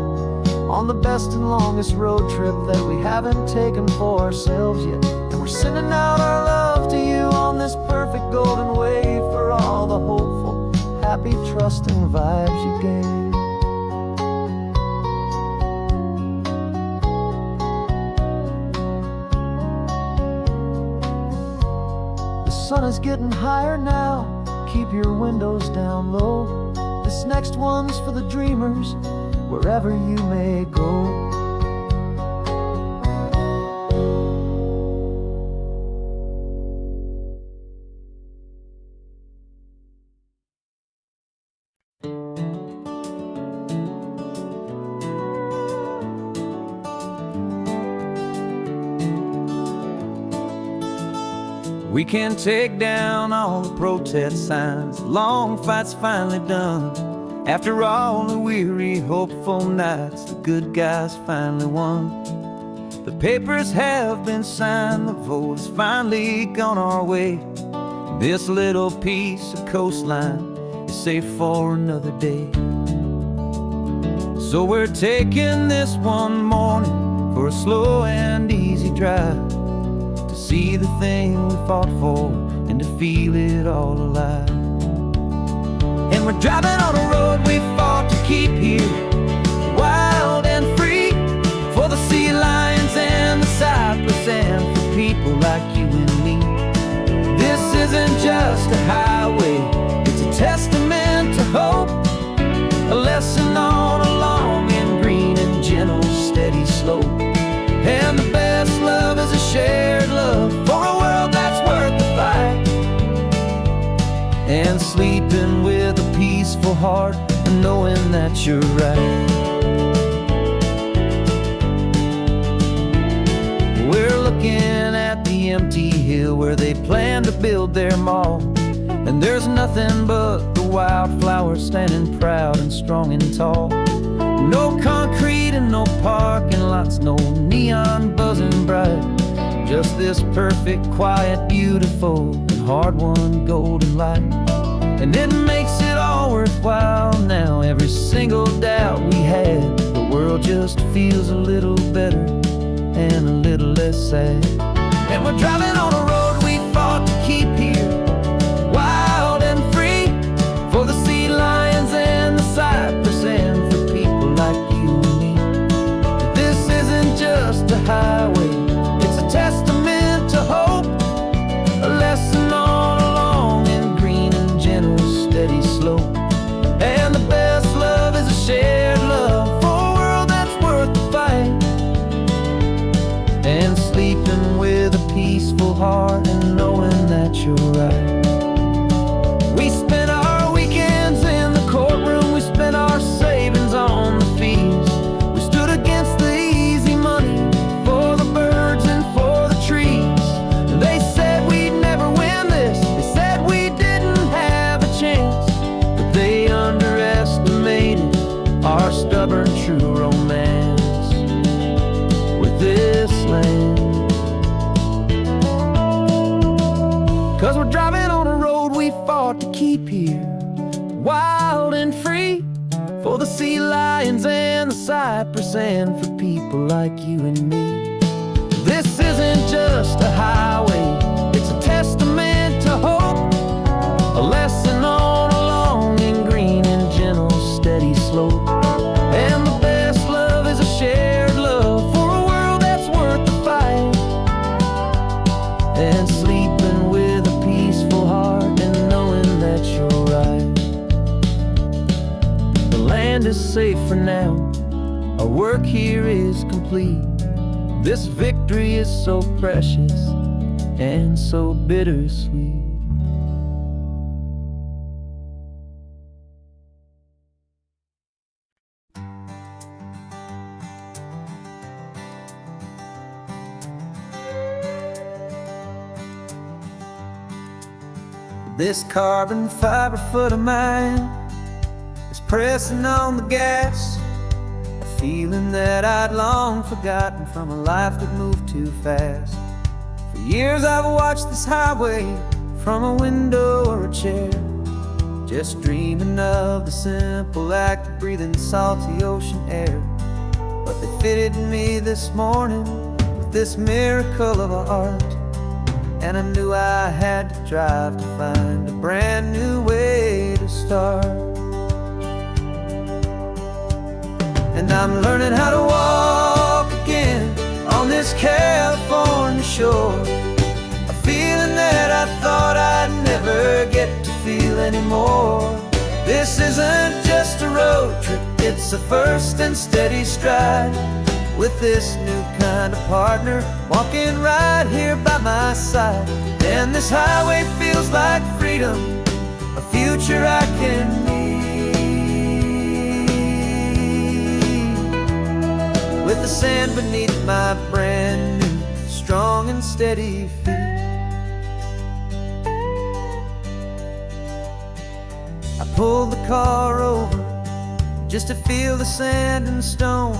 Speaker 1: on the best and longest road trip that we haven't taken for ourselves yet. And we're sending out our love to you on this perfect golden way, for all the hopeful, happy, trusting vibes you gave. The sun is getting higher now, keep your windows down low. This next one's for the dreamers, wherever you may go. We can take down all the protest signs, the long fight's finally done. After all the weary, hopeful nights, the good guys finally won. The papers have been signed, the vote has finally gone our way. This little piece of coastline is safe for another day. So we're taking this one morning for a slow and easy drive, to see the thing we fought for and to feel it all alive. And we're driving on a road we fought to keep here, wild and free, for the sea lions and the cypress and for people like you and me. This isn't just a highway, it's a testament to hope, a lesson on a long and green and gentle steady slope. And the best love is a shared love for a world that's worth the fight, and sleeping with a peaceful heart and knowing that you're right. We're looking at the empty hill where they plan to build their mall, and there's nothing but the wildflowers standing proud and strong and tall. No concrete and no parking lots, no neon buzzing bright, just this perfect, quiet, beautiful, and hard-won golden light. And it makes it all worthwhile now, every single doubt we had. The world just feels a little better and a little less sad. And we're driving on a road we fought to keep here, wild and free, for the sea lions and the cypress and for people like you and me. This isn't just a highway, it's a testament to hope, a lesson on a long and green and gentle steady slope. And the best love is a shared love for a world that's worth the fight, and sleeping with a peaceful heart and knowing that you're right. We spent our weekends in the courtroom, we spent our savings on the fees. We stood against the easy money for the birds and for the trees. And they said we'd never win this, they said we didn't have a chance, but they underestimated our stubborn true romance with this land. 'Cause we're driving on a road we fought to keep here, wild and free, for the sea lions and the cypress and for people like you and me. This isn't just a highway, it's a testament to hope, a lesson on a long and green and gentle steady slope. And the best love is a shared love for a world that's worth the fight, and sleeping with a peaceful heart and knowing that you're right. The land is safe for now, our work here is complete. This victory is so precious and so bittersweet. This carbon fiber foot of mine is pressing on the gas, a feeling that I'd long forgotten from a life that moved too fast. For years I've watched this highway from a window or a chair, just dreaming of the simple act of breathing salty ocean air. They fitted me this morning with this miracle of art, and I knew I had to drive to find a brand new way to start. And I'm learning how to walk again on this California shore, a feeling that I thought I'd never get to feel anymore. This isn't just a road trip, it's a first and steady stride, with this new kind of partner walking right here by my side. And this highway feels like freedom, a future I can need, with the sand beneath my brand new strong and steady feet. I pulled the car over just to feel the sand and stone,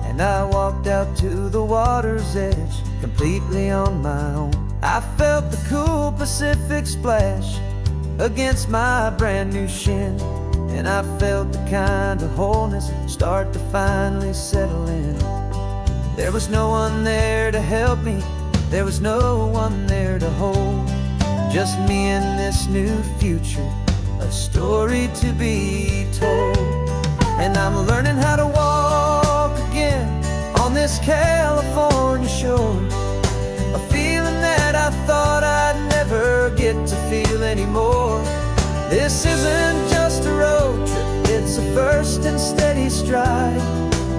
Speaker 1: and I walked out to the water's edge completely on my own. I felt the cool Pacific splash against my brand new shin, and I felt the kind of wholeness start to finally settle in. There was no one there to help me, there was no one there to hold, just me and this new future, a story to be told. And I'm learning how to walk again on this California shore, a feeling that I thought I'd never get to feel anymore. This isn't just a road trip, it's a first and steady stride,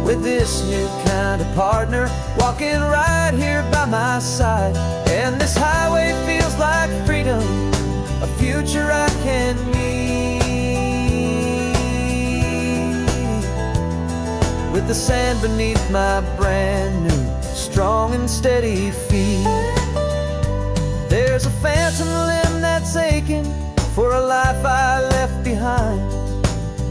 Speaker 1: with this new kind of partner walking right here by my side. And this highway feels like freedom, a future I can meet, with the sand beneath my brand new strong and steady feet. There's a phantom limb that's aching for a life I left behind,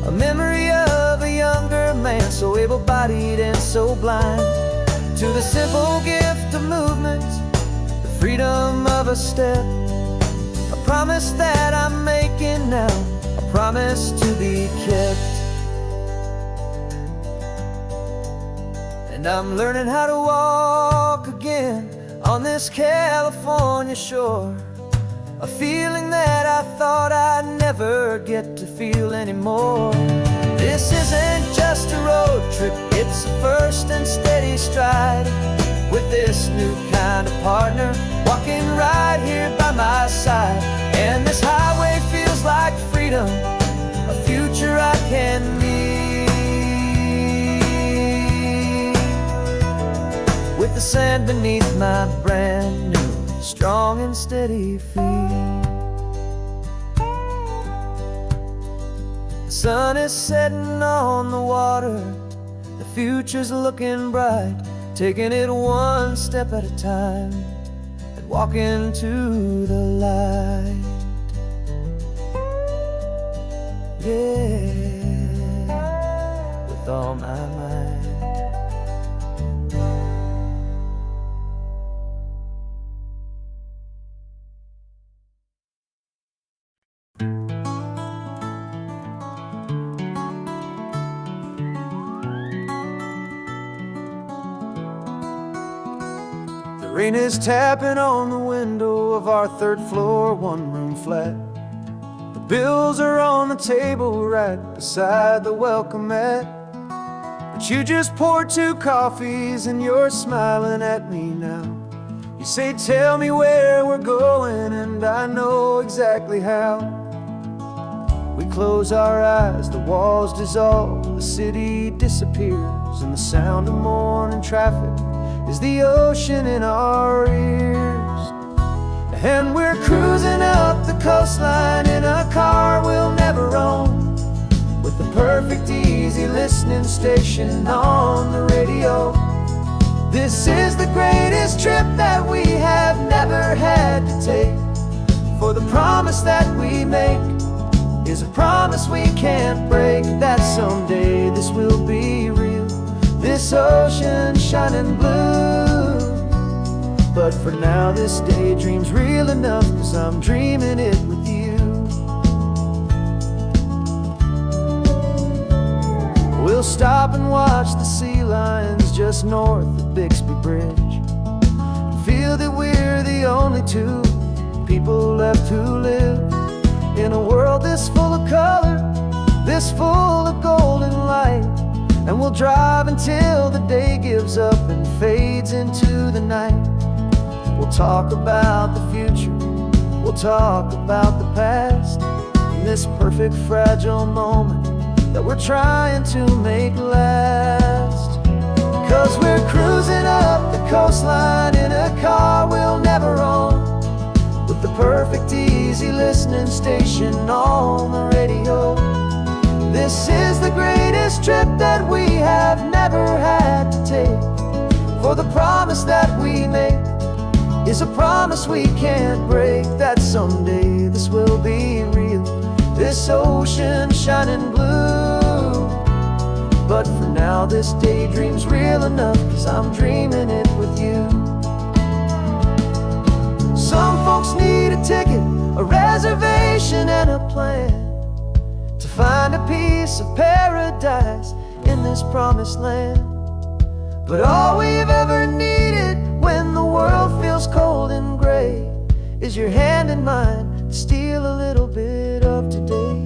Speaker 1: a memory of a younger man, so able-bodied and so blind, to the simple gift of movement, the freedom of a step, a promise that I'm making now, a promise to be kept. And I'm learning how to walk again on this California shore, a feeling that I thought I'd never get to feel anymore. This isn't just a road trip, it's a first and steady stride, with this new kind of partner walking right here by my side. And this highway feels like freedom, a future I can meet, with the sand beneath my brand new strong and steady feet. The sun is setting on the water, the future's looking bright, taking it one step at a time and walking to the light. Yeah, with all my might. The rain is tapping on the window of our third floor, one-room flat. The bills are on the table right beside the welcome mat. But you just poured 2 coffees and you're smiling at me now. You say, tell me where we're going, and I know exactly how. We close our eyes, the walls dissolve, the city disappears, and the sound of morning traffic is the ocean in our ears. And we're cruising up the coastline in a car we'll never own, with the perfect easy listening station on the radio. This is the greatest trip that we have never had to take, for the promise that we make is a promise we can't break, that someday this will be real, this ocean shining blue. But for now this daydream's real enough, 'cause I'm dreaming it with you. We'll stop and watch the sea lions just north of Bixby Bridge. Feel that we're the only two people left who live in a world this full of color, this full of golden light. And we'll drive until the day gives up and fades into the night. We'll talk about the future, we'll talk about the past, in this perfect fragile moment that we're trying to make last. 'Cause we're cruising up the coastline in a car we'll never own, with the perfect easy listening station on the radio. This is the greatest trip that we have never had to take, for the promise that we make is a promise we can't break, that someday this will be real, this ocean shining blue. But for now this daydream's real enough, 'cause I'm dreaming it with you. Some folks need a ticket, a reservation and a plan to find a piece of paradise in this promised land. But all we've ever needed when the world feels cold and gray is your hand in mine to steal a little bit of today.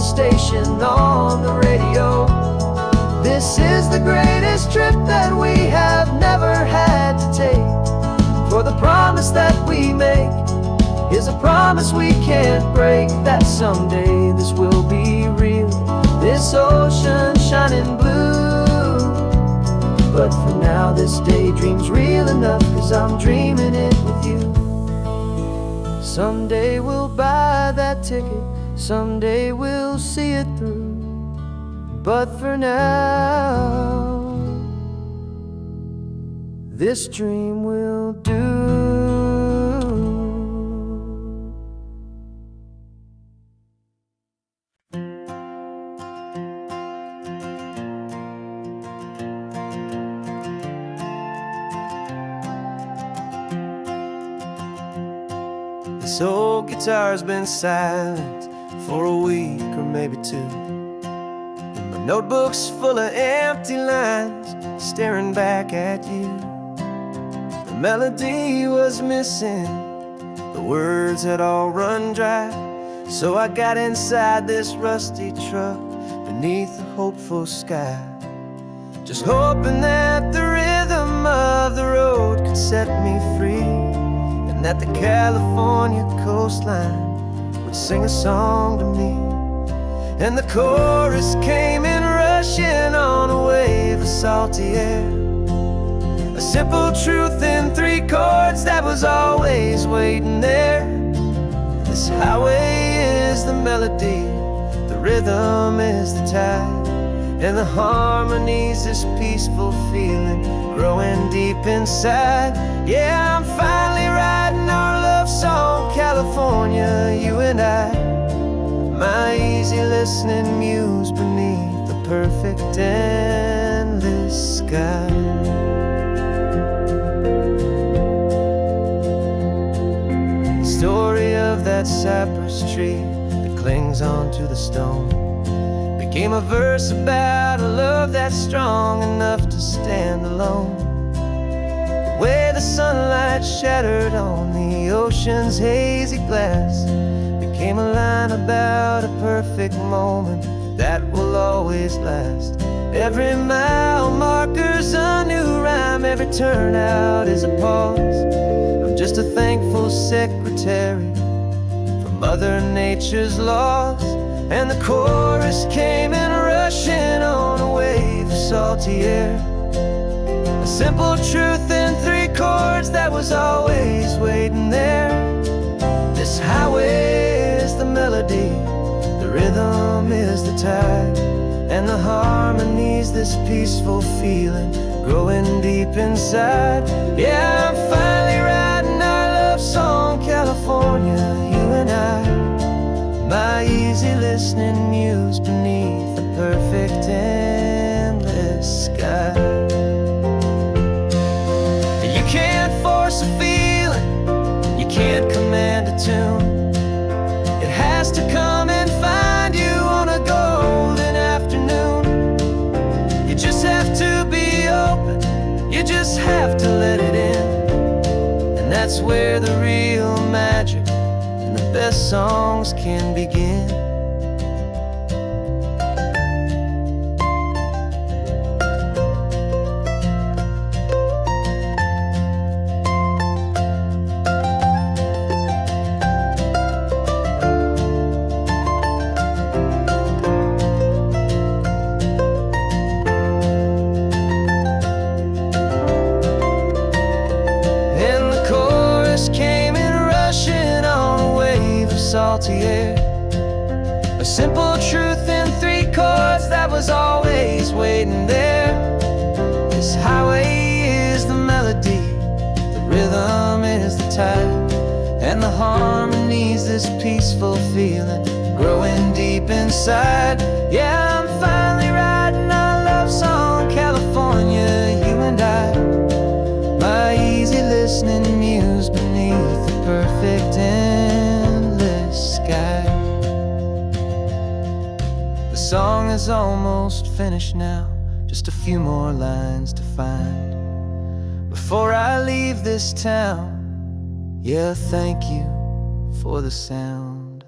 Speaker 1: Station on the radio. This is the greatest trip that we have never had to take, for the promise that we make is a promise we can't break, that someday this will be real, this ocean shining blue. But for now this daydream's real enough, 'cause I'm dreaming it with you. Someday we'll buy that ticket, someday we'll see it through. But for now, this dream will do. This old guitar's been silent for a week or maybe two, and my notebook's full of empty lines staring back at you. The melody was missing, the words had all run dry, so I got inside this rusty truck beneath the hopeful sky, just hoping that the rhythm of the road could set me free, and that the California coastline would sing a song to me. And the chorus came in rushing on a wave of salty air, a simple truth in 3 chords that was always waiting there. This highway is the melody, the rhythm is the tide, and the harmony's this peaceful feeling growing deep inside. Yeah, I'm finally writing our love song, California, you and I, my easy listening muse beneath the perfect endless sky. The story of that cypress tree that clings onto the stone became a verse about a love that's strong enough to stand alone. The way the sunlight shattered on the ocean's hazy glass became a line about a perfect moment that will always last. Every mile marker's a new rhyme, every turnout is a pause. I'm just a thankful secretary for Mother Nature's laws. And the chorus came in rushing on a wave of salty air, a simple truth in 3 chords that was always waiting there. This highway is the melody, the rhythm is the tide,
Speaker 2: and the harmonies, this peaceful feeling growing deep inside. Yeah, I'm finally writing our love song, California, you and I. My easy listening muse beneath the perfect endless sky. You can't force a feeling, you can't command a tune. It has to come and find you on a golden afternoon. You just have to be open, you just have to let it in. And that's where the real magic and the best songs can begin. Salty air, a simple truth in 3 chords that was always waiting there. This highway is the melody, the rhythm is the tide, and the harmonies, this peaceful feeling growing deep inside. Yeah, I'm finally writing our love song, California, you and I. My easy listening muse beneath the perfect sky. The song is almost finished now, just a few more lines to find before I leave this town. Yeah, thank you for the sound.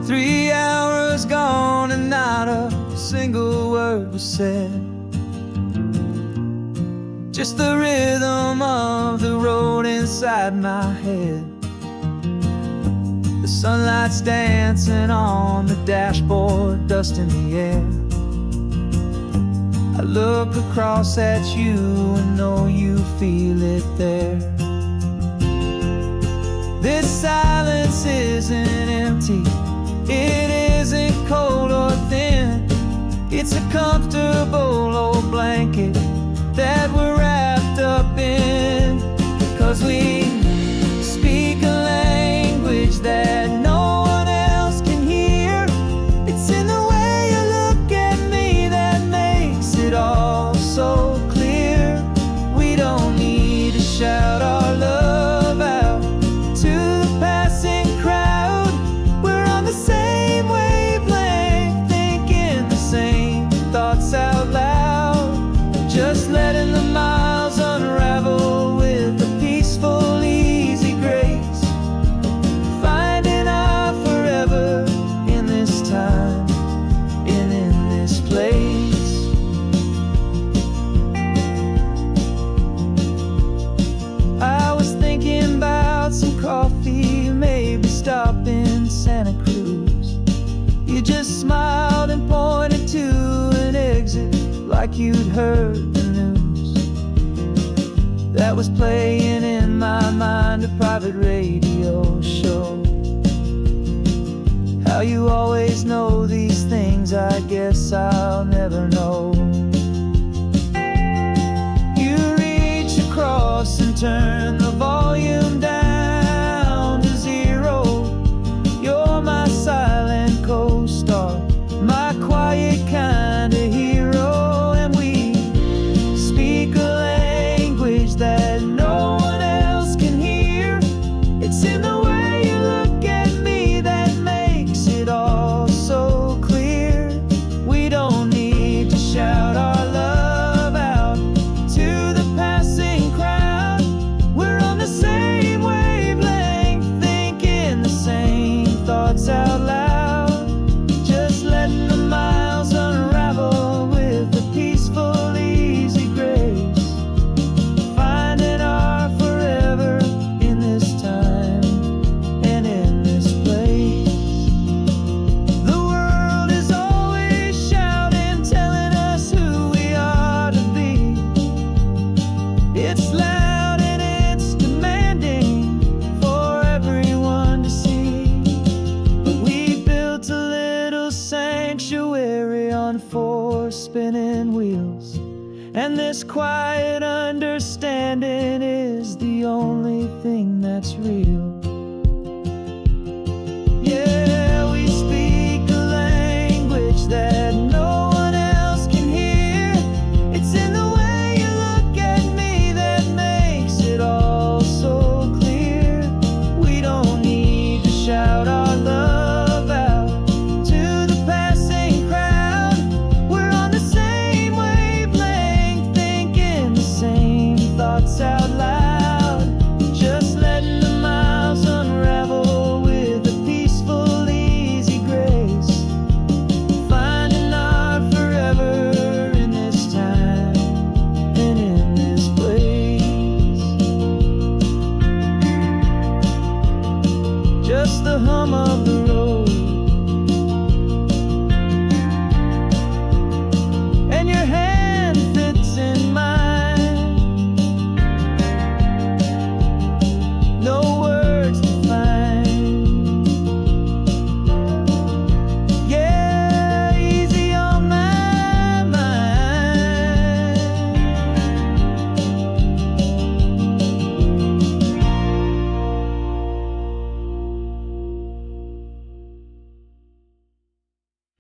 Speaker 2: 3 hours gone and not a single word was said. Just the rhythm of the road inside my head. The sunlight's dancing on the dashboard, dust in the air. I look across at you and know you feel it there. This silence isn't empty, it isn't cold or thin. It's a comfortable old blanket that we're wrapped up in. 'Cause we speak a language that no one else can hear. It's in the way you look at me that makes it all so clear. We don't need to shout our love out to the passing crowd. We're on the same wavelength, thinking the same thoughts out loud. Just letting the miles unravel with a peaceful, easy grace. Finding our forever in this time and in this place. I was thinking about some coffee, maybe stop in Santa Cruz. You just smiled and pointed to an exit like you'd heard the news. That was playing in my mind, a private radio show. How you always know these things, I guess I'll never know. You reach across and turn the volume down to 0. You're my silent co-star, my quiet kind of hero. And we speak a language that no one else can hear. It's in the way you look at me that makes it all so clear. We don't need to shout our love out to the passing crowd. We're
Speaker 1: And this quiet understanding is the only thing that's real. Yeah, we speak a language that no one else can hear. It's in the way you look at me that makes it all so clear. We don't need to shout our love out to the passing crowd. We're on the same wavelength, thinking the same thoughts out loud. Just letting the miles unravel with a peaceful, easy grace. Finding our forever in this time and in this place. Just the hum of